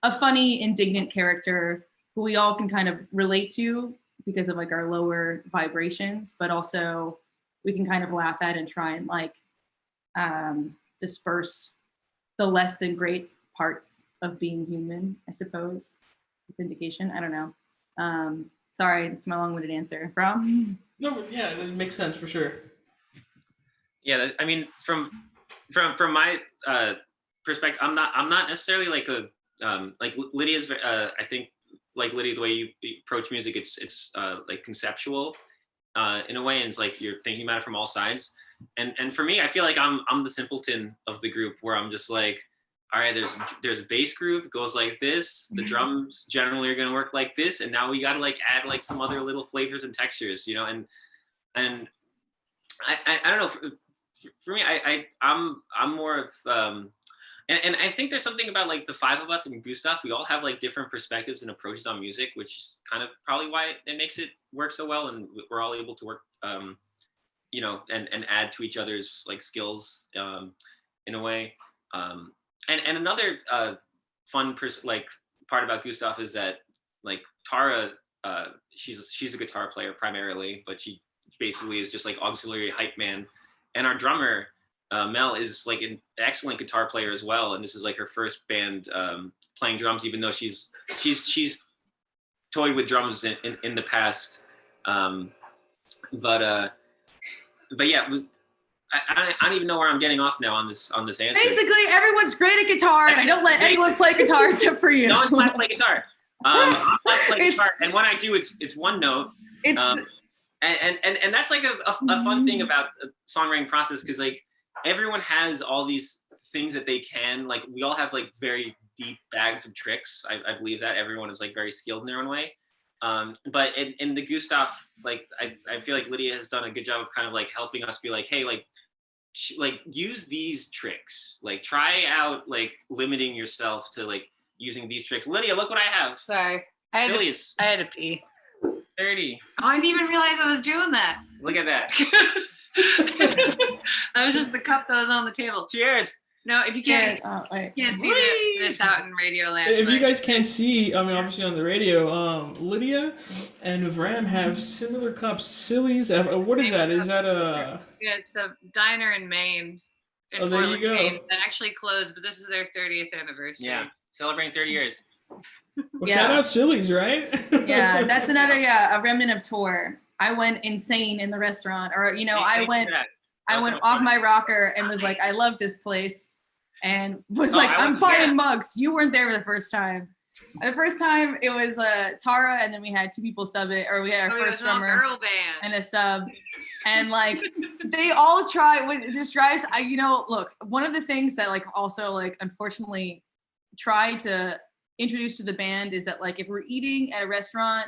a funny, indignant character who we all can kind of relate to because of like our lower vibrations, but also we can kind of laugh at and try and like disperse the less than great parts of being human, I suppose. Vindication, I don't know. Sorry, it's my long-winded answer. From No, but yeah, it makes sense for sure. Yeah, I mean, from my perspective, I'm not necessarily like a like Lydia's. I think like Lydia, the way you approach music, it's like conceptual in a way, and it's like you're thinking about it from all sides. And for me, I feel like I'm the simpleton of the group, where I'm just like, all right, there's a bass group, it goes like this, the drums generally are going to work like this, and now we got to like add like some other little flavors and textures, and I don't know, for me, I'm more of And I think there's something about like the five of us and Gustaf, we all have like different perspectives and approaches on music, which is kind of probably why it makes it work so well. And we're all able to work, you know, and add to each other's like skills in a way. And another fun like part about Gustaf is that like Tara, she's a guitar player primarily, but she basically is just like auxiliary hype man. And our drummer, Mel, is like an excellent guitar player as well. And this is like her first band playing drums, even though she's toyed with drums in the past. But yeah, it was, I don't even know where I'm getting off now on this answer. Basically, everyone's great at guitar, and I don't let anyone play guitar except for you. No one's allowed to play guitar. I'm allowed to play guitar, and when I do, it's one note. It's and that's like a fun thing about the songwriting process, because like everyone has all these things that they can, like we all have like very deep bags of tricks. I believe that everyone is like very skilled in their own way. But in the Gustaf, like I feel like Lydia has done a good job of kind of like helping us be like, hey, like use these tricks, like try out like limiting yourself to like using these tricks. Lydia, look what I have. Sorry. I had to pee. 30. Oh, I didn't even realize I was doing that. Look at that. That was just the cup that was on the table. Cheers. No, if you can't see this out in radio land. If you guys can't see, I mean, obviously on the radio, Lydia and Vram have similar cups. Silly's. What is that? Is that a? Yeah, it's a diner in Maine. In There you Portland, go. Maine, that actually closed, but this is their 30th anniversary. Yeah, celebrating 30 years. Well, shout out Silly's, right? Yeah, that's another a remnant of tour. I went insane in the restaurant, or I went off my rocker and was like, I love this place, and was I'm buying mugs. You weren't there the first time. The first time it was Tara, and then we had two people sub it, or we had our first drummer girl band and a sub, and like they all try. This drives. Look, one of the things that like also like unfortunately try to introduce to the band is that like if we're eating at a restaurant,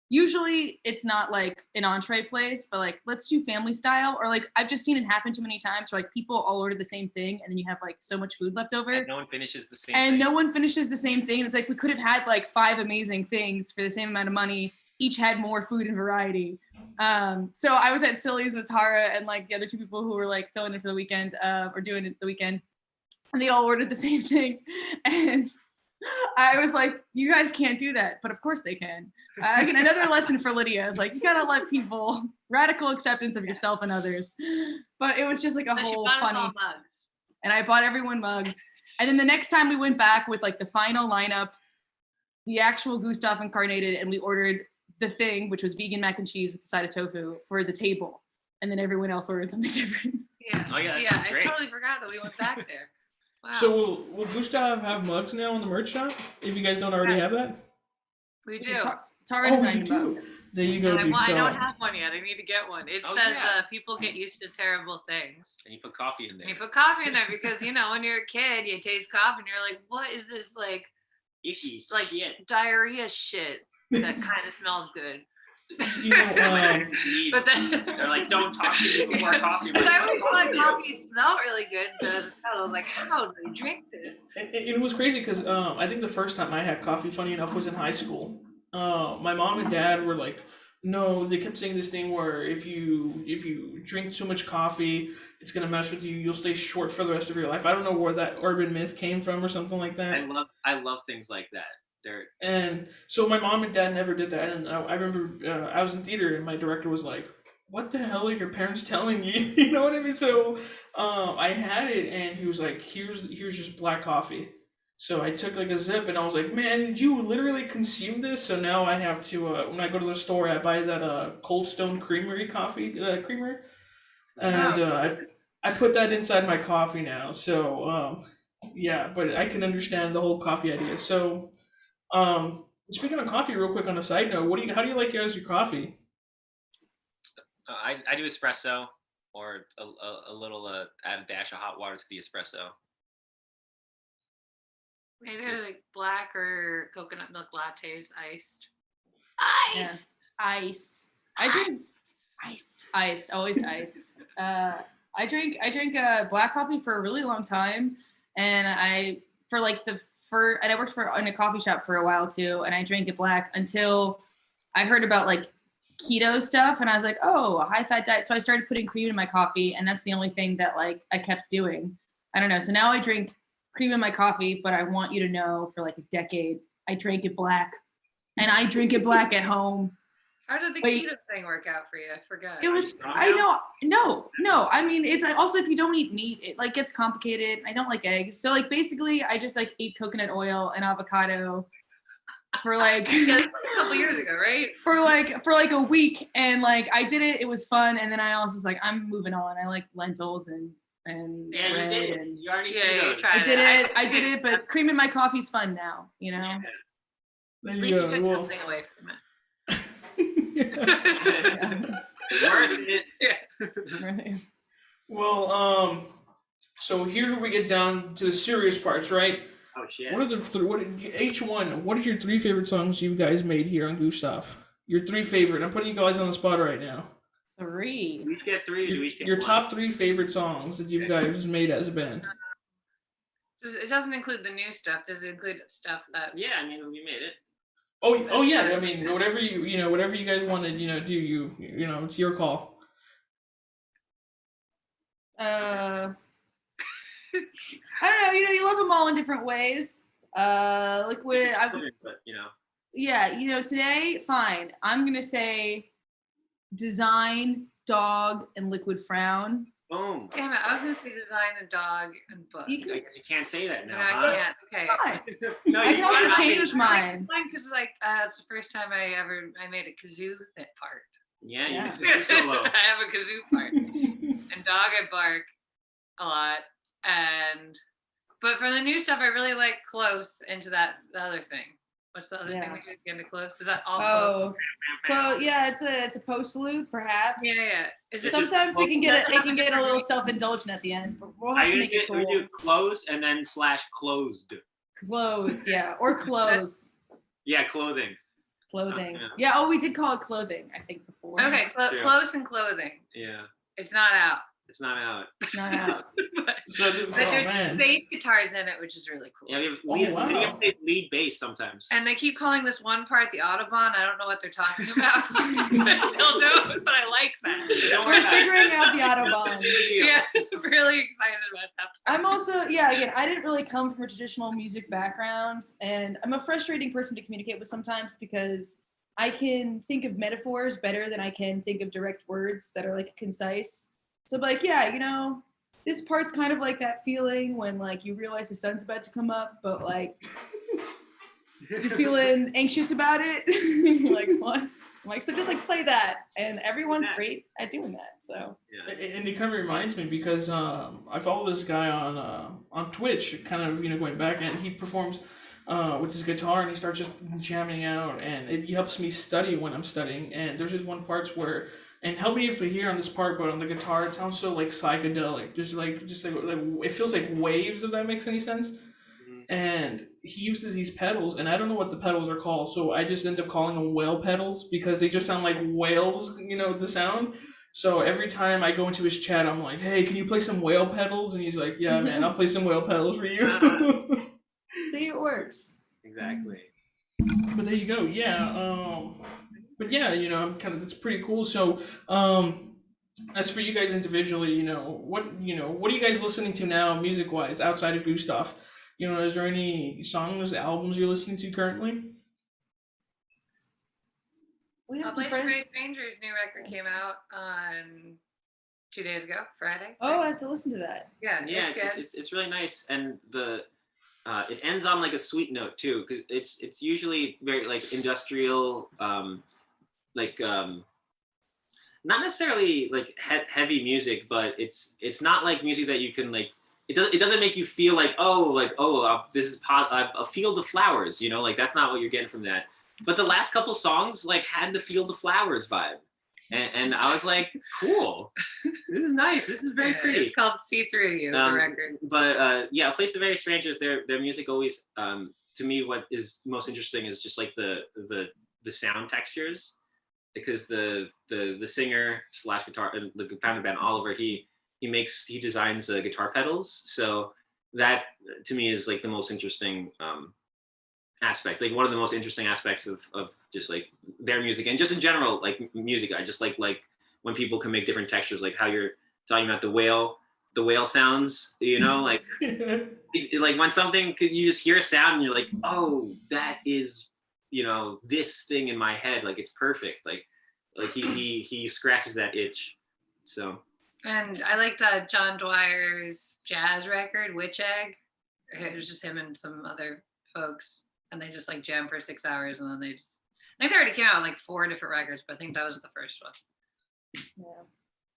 usually it's not like an entree place, but like let's do family style, or like I've just seen it happen too many times where like people all order the same thing and then you have like so much food left over And no one finishes the same and thing. no one finishes the same thing. It's like we could have had like 5 amazing things for the same amount of money, each had more food and variety. So I was at Silly's with Tara and like the other 2 people who were like filling in for the weekend or doing it the weekend, and they all ordered the same thing, and I was like, you guys can't do that, but of course they can. Again, another lesson for Lydia is like, you gotta let people, radical acceptance of yourself and others. But it was just like a whole funny, mugs. and I bought everyone mugs. And then the next time we went back with like the final lineup, the actual Gustaf incarnated, and we ordered the thing, which was vegan mac and cheese with a side of tofu for the table. And then everyone else ordered something different. Yeah. Oh yeah, that sounds great. I totally forgot that we went back there. Wow. So will Gustaf have mugs now in the merch shop? If you guys don't already have that? We do. Tara Oh, designed you a mug. do. There you go, dude. I So don't have one yet. I need to get one. It Oh, says yeah. people get used to terrible things. And you put coffee in there. And you put coffee in there because when you're a kid, you taste coffee and you're like, what is this like Icky like shit. diarrhea shit that kind of smells good? you know, But then They're like, don't talk to me before coffee. But I always thought coffee smelled really good because I was like, how do they drink this? it was crazy because I think the first time I had coffee, funny enough, was in high school. My mom and dad were like, no, they kept saying this thing where if you drink too much coffee, it's gonna mess with you. You'll stay short for the rest of your life. I don't know where that urban myth came from or something like that. I love things like that. And so my mom and dad never did that. And I remember I was in theater and my director was like, what the hell are your parents telling you? You know what I mean? So I had it and he was like, here's just black coffee. So I took like a sip and I was like, man, did you literally consume this? So now I have to, when I go to the store, I buy that Cold Stone Creamery coffee, creamer. And I put that inside my coffee now. So yeah, but I can understand the whole coffee idea. So speaking of coffee, real quick on a side note, how do you like your coffee? I do espresso, or a little add a dash of hot water to the espresso. Either like black or coconut milk lattes, iced. Yeah. Iced. I drink iced, always iced. I drank black coffee for a really long time, and I worked in a coffee shop for a while too, and I drank it black until I heard about like keto stuff, and I was like, oh, a high fat diet. So I started putting cream in my coffee, and that's the only thing that like I kept doing. I don't know. So now I drink cream in my coffee, but I want you to know for like a decade, I drank it black, and I drink it black at home. How did the keto thing work out for you? I forgot. It was, I know, no. I mean, it's also if you don't eat meat, it like gets complicated. I don't like eggs. So like basically I just like ate coconut oil and avocado for like a couple years ago, right? For like a week, and like I did it. It was fun, and then I also was like, I'm moving on. I like lentils and yeah, bread, you did it. and You already I did it. But cream in my coffee's fun now. You know. Yeah. At least you took something away from it. Worth it. Yeah. Right. Well, so here's where we get down to the serious parts, right? Oh shit. What are what is your 3 favorite songs you guys made here on Gustaf? Your 3 favorite. I'm putting you guys on the spot right now. 3. Do we each get 3 or do we each get Your one? top 3 favorite songs that you guys made as a band. It doesn't include the new stuff. Does it include stuff that? Yeah, I mean, we made it. Oh yeah. I mean, whatever you guys want to do. You know, it's your call. I don't know. You love them all in different ways. Liquid. But Yeah. Today, fine. I'm gonna say Design, Dog, and Liquid Frown. boom. Damn it! I was gonna say Design, a dog, and book. You I can, guess you can't say that now. No, I huh? can't. Okay. fine. No, I you can also can't. change mine. Because it's the first time I made a kazoo part. Yeah, you Yeah. did solo. I have a kazoo part. And dog, I bark a lot. But for the new stuff, I really like Close into the other thing. What's the other thing Yeah. we could get into Close? Is that all Close? So yeah, it's a postlude perhaps. Yeah. Is it Sometimes it can get a little self-indulgent at the end, but we'll have to make it We cool. do close and then / closed. Closed, yeah, or clothes, Yeah, clothing. clothing. Yeah. Yeah. Oh, we did call it clothing, I think before. Okay, True. Close and Clothing. Yeah, It's not out. it's not out. Not out. But So, there's man. bass guitars in it, which is really cool. Yeah, Oh, we wow. have lead bass sometimes. And they keep calling this one part the Audubon. I don't know what they're talking about. I don't know, but I like that. Don't We're worry about it. figuring out the Audubon. Yeah, really excited about that. I'm also, again, I didn't really come from a traditional music background, and I'm a frustrating person to communicate with sometimes because I can think of metaphors better than I can think of direct words that are like concise. So like, this part's kind of like that feeling when like you realize the sun's about to come up, but like you're feeling anxious about it. You're like, what? I'm like, so just like play that, and everyone's great at doing that. So Yeah. And it kind of reminds me because I follow this guy on Twitch, kind of going back, and he performs with his guitar, and he starts just jamming out, and it helps me study when I'm studying. And there's just one parts where, and help me if you hear on this part, but on the guitar it sounds so like psychedelic, just like it feels like waves, if that makes any sense. Mhm. And he uses these pedals, and I don't know what the pedals are called, so I just end up calling them whale pedals because they just sound like whales, the sound. So every time I go into his chat, I'm like, hey, can you play some whale pedals? And he's like, yeah, man, I'll play some whale pedals for you. see, it works. Exactly. But there you go, yeah. But yeah, I'm that's pretty cool. So, as for you guys individually, what are you guys listening to now, music wise, outside of Gustaf? Is there any songs, albums you're listening to currently? We have I'll some Play friends. Stray Stranger's new record came out on 2 days ago, Friday. Oh, I have to listen to that. Yeah, Yeah, it's good. it's really nice, and it ends on like a sweet note too, because it's usually very like industrial, not necessarily like heavy music, but it's not like music that you can like. It doesn't make you feel like this is a field of flowers, like that's not what you're getting from that. But the last couple songs like had the field of flowers vibe, and I was like, cool, this is nice, this is very pretty. It's called See Through You, the record. But yeah, Place of Very Strangers, their music always, to me, what is most interesting is just like the sound textures, because the singer / guitar and the founder band Oliver, he designs guitar pedals, so that to me is like the most interesting aspect, like one of the most interesting aspects of just like their music and just in general like music. I just like when people can make different textures, like how you're talking about the whale sounds, you know, like like when something you just hear a sound and you're like, oh, that is, you know, this thing in my head, like it's perfect, like he scratches that itch. So And I liked John Dwyer's jazz record, Witch Egg. It was just him and some other folks, and they just like jammed for 6 hours, and then I think they already came out like 4 different records, but I think that was the first one. Yeah.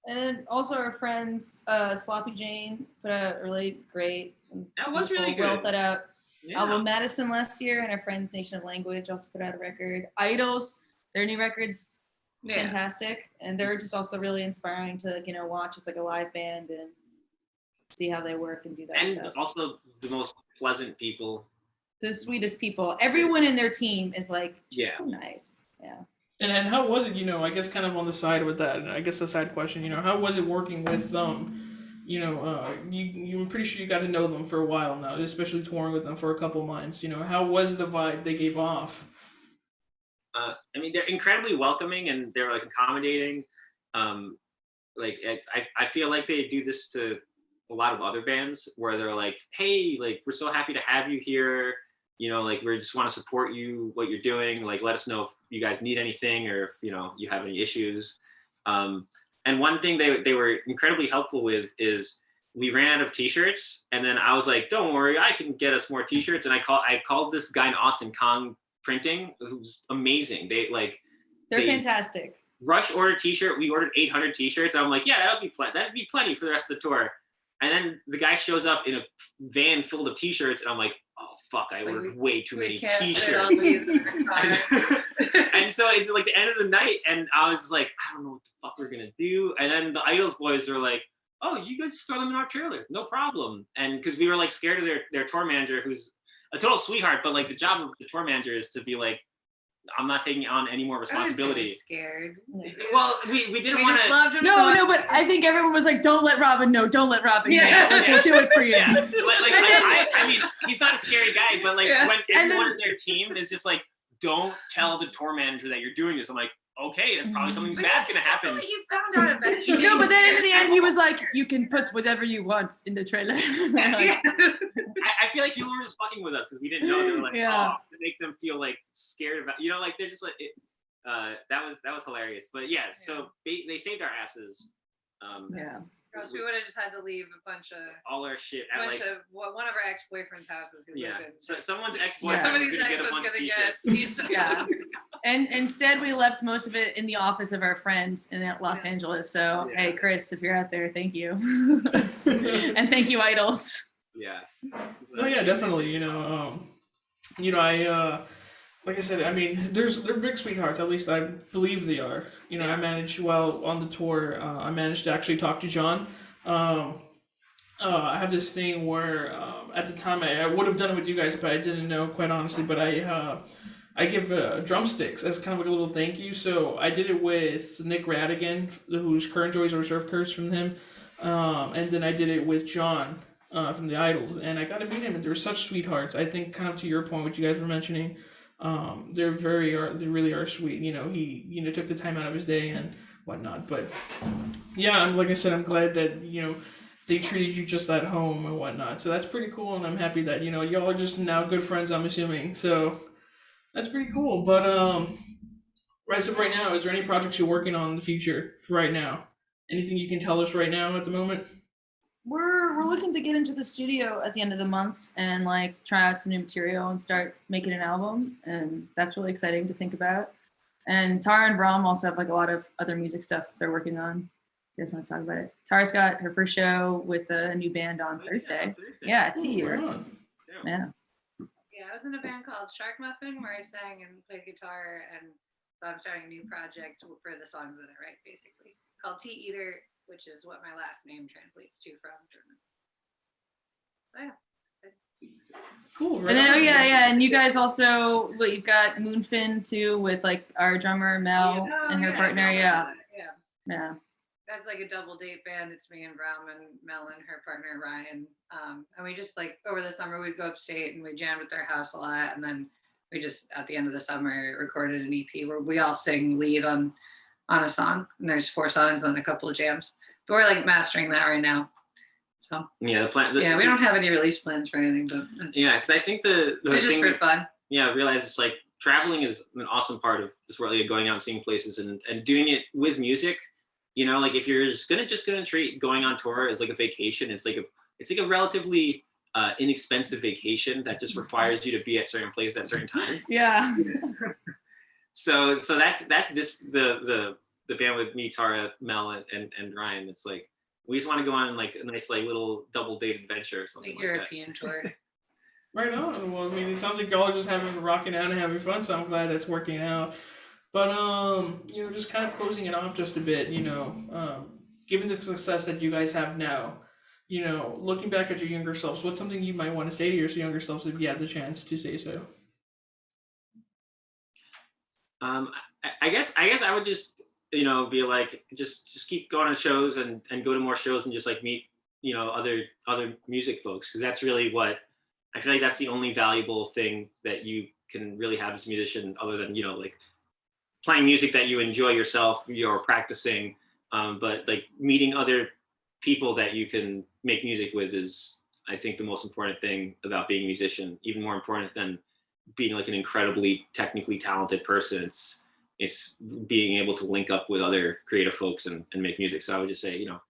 And then also our friends, Sloppy Jane put out a really great, that was really good. Well thought out Yeah. album Madison last year, and our friends Nation of Language also put out a record. Idols, their new record's fantastic, and they're just also really inspiring to, like, you know, watch as like a live band and see how they work and do that And stuff. also the most pleasant people. The sweetest people. Everyone in their team is like just Yeah. so nice. Yeah. And how was it, you know, I guess kind of on the side with that, and I guess a side question, you know, how was it working with you know, I'm pretty sure you got to know them for a while now, especially touring with them for a couple months, you know, how was the vibe they gave off? I mean, they're incredibly welcoming and they're like accommodating. Like I feel like they do this to a lot of other bands where they're like, hey, like we're so happy to have you here. You know, like we just want to support you, what you're doing. Like let us know if you guys need anything or if, you know, you have any issues. And one thing they were incredibly helpful with is we ran out of t-shirts, and then I was like, don't worry, I can get us more t-shirts. And I called this guy in Austin, Kong Printing, who's amazing. They're fantastic. Rush ordered t-shirt. We ordered 800 t-shirts. I'm like, yeah, that'd be plenty for the rest of the tour. And then the guy shows up in a van filled of t-shirts, and I'm like, oh fuck, I ordered way too many t-shirts. And so it's like the end of the night, and I was like, I don't know what the fuck we're gonna do. And then the Idols boys are like, oh, you guys just throw them in our trailer, no problem. And because we were like scared of their tour manager, who's a total sweetheart, but like the job of the tour manager is to be like, I'm not taking on any more responsibility. Scared. Well, we didn't want to. No, but I think everyone was like, don't let Robin know. Don't let Robin know. Like, we'll do it for you. Yeah. I mean, he's not a scary guy, but like when everyone in their team is just like, don't tell the tour manager that you're doing this. I'm like, okay, that's probably something bad's gonna happen. He found out eventually. No, but then in the end, he was like, you can put whatever you want in the trailer. I feel like you were just fucking with us because we didn't know. They were like, oh, to make them feel like scared about, you know, like they're just like, that was hilarious. But yeah, so they saved our asses. Or else we would have just had to leave a bunch of all our shit at one of our ex-boyfriend's houses. So someone's ex-boyfriend was gonna get a bunch of t-shirts. Yeah. And instead, we left most of it in the office of our friend in Los Angeles. So, hey, Chris, if you're out there, thank you. And thank you, Idols. Yeah. Oh yeah, definitely. You know, I like I said, I mean, they're big sweethearts. At least I believe they are. You know, I managed while on the tour. I managed to actually talk to John. I have this thing where at the time I would have done it with you guys, but I didn't know, quite honestly. But I give drumsticks as kind of like a little thank you. So I did it with Nick Radigan, who's Current Joys or Surf Curse from him, and then I did it with John from the Idols, and I got to meet him, and they're such sweethearts. I think kind of to your point, what you guys were mentioning. They really are sweet. You know, he took the time out of his day and whatnot. But yeah, like I said, I'm glad that they treated you just at home and whatnot. So that's pretty cool, and I'm happy that y'all are just now good friends. I'm assuming. So that's pretty cool. But right now, is there any projects you're working on in the future for right now? Anything you can tell us right now at the moment? We're looking to get into the studio at the end of the month and like try out some new material and start making an album, and that's really exciting to think about. And Tara and Bram also have like a lot of other music stuff they're working on. You guys want to talk about it? Tara's got her first show with a new band on Thursday. Yeah, T-Eater. Yeah. Yeah, I was in a band called Shark Muffin where I sang and played guitar, and so I'm starting a new project for the songs that I write, basically called T-Eater, which is what my last name translates to from German. So yeah. Cool. Right and then and you guys also you've got Moonfin too with like our drummer Mel and her partner. Yeah. That's like a double date band. It's me and Brahman, Mel, and her partner Ryan. And we just like over the summer we'd go upstate and we jammed at their house a lot. And then we just at the end of the summer recorded an EP where we all sing lead on a song. And there's 4 songs and a couple of jams. But we're like mastering that right now. So yeah, the plan. we don't have any release plans for anything, but Yeah, because I think the it's just thing for fun. yeah, I realize it's like traveling is an awesome part of this world, like going out and seeing places and doing it with music. You know, like if you're just gonna treat going on tour as like a vacation, it's like a relatively inexpensive vacation that just requires you to be at certain places at certain times. Yeah. So that's this the band with me, Tara, Mel, and Ryan. It's like we just want to go on like a nice like little double date adventure or something Like like European tour. Right on. Well, I mean, it sounds like y'all are just rocking out and having fun, so I'm glad that's working out. But you know, just kind of closing it off just a bit, you know, given the success that you guys have now, you know, looking back at your younger selves, what's something you might want to say to your younger selves if you had the chance to say so? I guess I would just, you know, be like just keep going on shows and go to more shows and just like meet, you know, other music folks, because that's really what I feel like that's the only valuable thing that you can really have as a musician, other than, you know, like playing music that you enjoy yourself, you're practicing, but like meeting other people that you can make music with is, I think, the most important thing about being a musician, even more important than being like an incredibly technically talented person. It's being able to link up with other creative folks and make music. So I would just say, you know,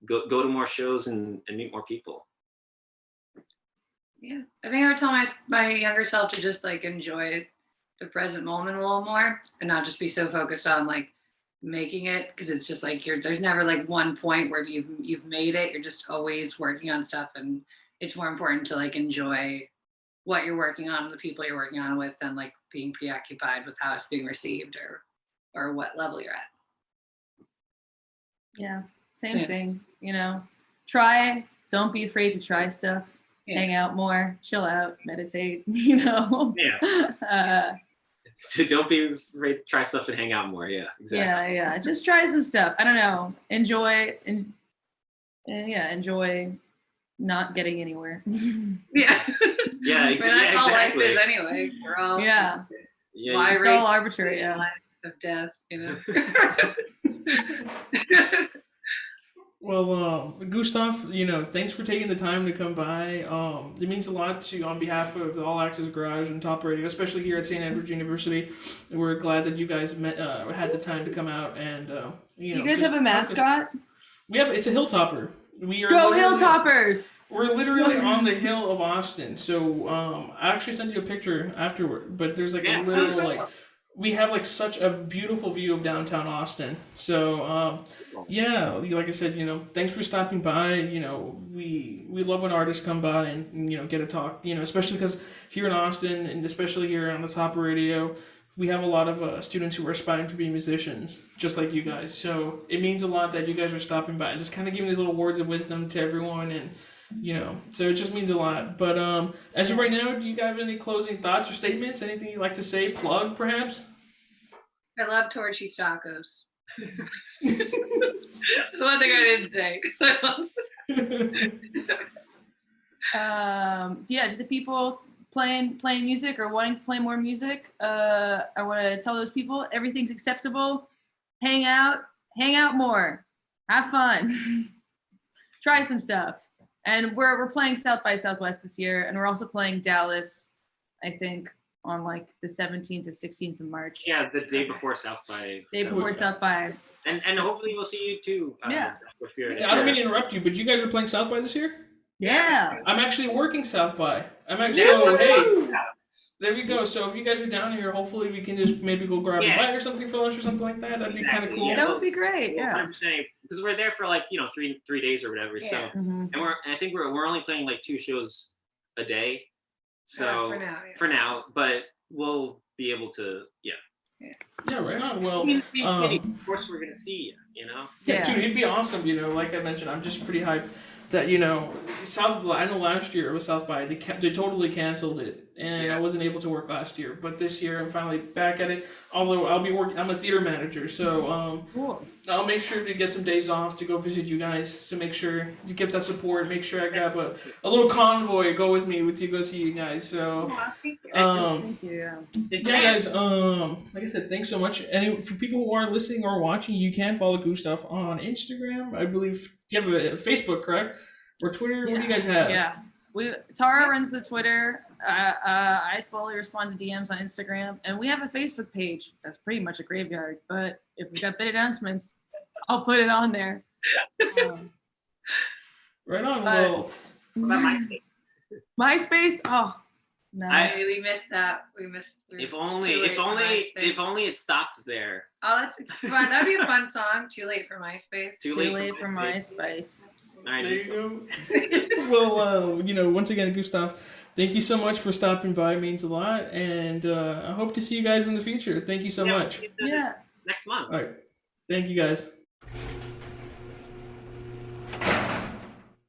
go to more shows and meet more people. Yeah, I think I would tell my younger self to just like enjoy the present moment a little more and not just be so focused on like making it, because it's just like there's never like one point where you've made it. You're just always working on stuff, and it's more important to like enjoy what you're working on, the people you're working on with, than like being preoccupied with how it's being received or what level you're at. Yeah, same thing, you know. Don't be afraid to try stuff. Yeah. Hang out more, chill out, meditate, you know. Yeah. So don't be afraid to try stuff and hang out more. Yeah, exactly. Yeah. Just try some stuff. I don't know. Enjoy not getting anywhere. Yeah. Yeah, But that's all life exactly. is anyway. We're all Yeah. why It's race all arbitrary, yeah. life of death, you know. Well, Gustaf, you know, thanks for taking the time to come by. It means a lot on behalf of the All Access Garage and Top Radio, especially here at St. Edward's University. We're glad that you guys had the time to come out and, Do you guys have a mascot? It's a hilltopper. We are Go Hilltoppers! We're literally on the hill of Austin. So I actually sent you a picture afterward, but there's like a little like we have like such a beautiful view of downtown Austin. So yeah, like I said, you know, thanks for stopping by. You know, we love when artists come by and you know get a talk. You know, especially because here in Austin and especially here on the Top Radio, we have a lot of students who are aspiring to be musicians, just like you guys. So it means a lot that you guys are stopping by and just kind of giving these little words of wisdom to everyone, and you know, so it just means a lot. But as of right now, do you guys have any closing thoughts or statements? Anything you'd like to say? Plug, perhaps? I love Torchy's tacos. That's one thing I didn't say. Yeah, to the people playing music or wanting to play more music, I want to tell those people everything's acceptable. Hang out more, have fun, try some stuff. And we're playing South by Southwest this year, and we're also playing Dallas, I think, on like the 17th or 16th of March. Yeah, the day before South by. South by. And hopefully we'll see you too. Yeah. I don't mean to interrupt you, but you guys are playing South by this year? Yeah. I'm actually working South by. So hey, there we go. So if you guys are down here, hopefully we can just maybe go grab a bite or something for lunch or something like that. That'd be kind of cool. That would be great. Yeah. 100%, because we're there for like, you know, three days or whatever. Yeah. So Mhm. and I think we're only playing like 2 shows a day. So for now, but we'll be able to Yeah, right on. Well, of course we're gonna see you, you know. Yeah, Yeah. dude, it'd be awesome. You know, like I mentioned, I'm just pretty hyped. that I know last year it was South by, they totally canceled it, and I wasn't able to work last year. But this year I'm finally back at it. Although I'll be working, I'm a theater manager, so Cool. I'll make sure to get some days off to go visit you guys to make sure to get that support. Make sure I grab a little convoy go with me to go see you guys. So Thank you. yeah, guys. Like I said, thanks so much. And for people who are listening or watching, you can follow Gustaf on Instagram. I believe you have a Facebook, correct? Or Twitter? What do you guys have? Yeah. Tara runs the Twitter. I slowly respond to DMs on Instagram, and we have a Facebook page that's pretty much a graveyard. But if we got big announcements, I'll put it on there. Right on. But- Well, MySpace. Oh no. We missed that. If only Too late for MySpace. it stopped there. Oh, that's fun. That'd be a fun song. Too late for MySpace. Too late for MySpace. I there need you some. go. Well, once again, Gustaf, thank you so much for stopping by. It means a lot, and I hope to see you guys in the future. Thank you so much. Yeah. Next month. All right. Thank you, guys.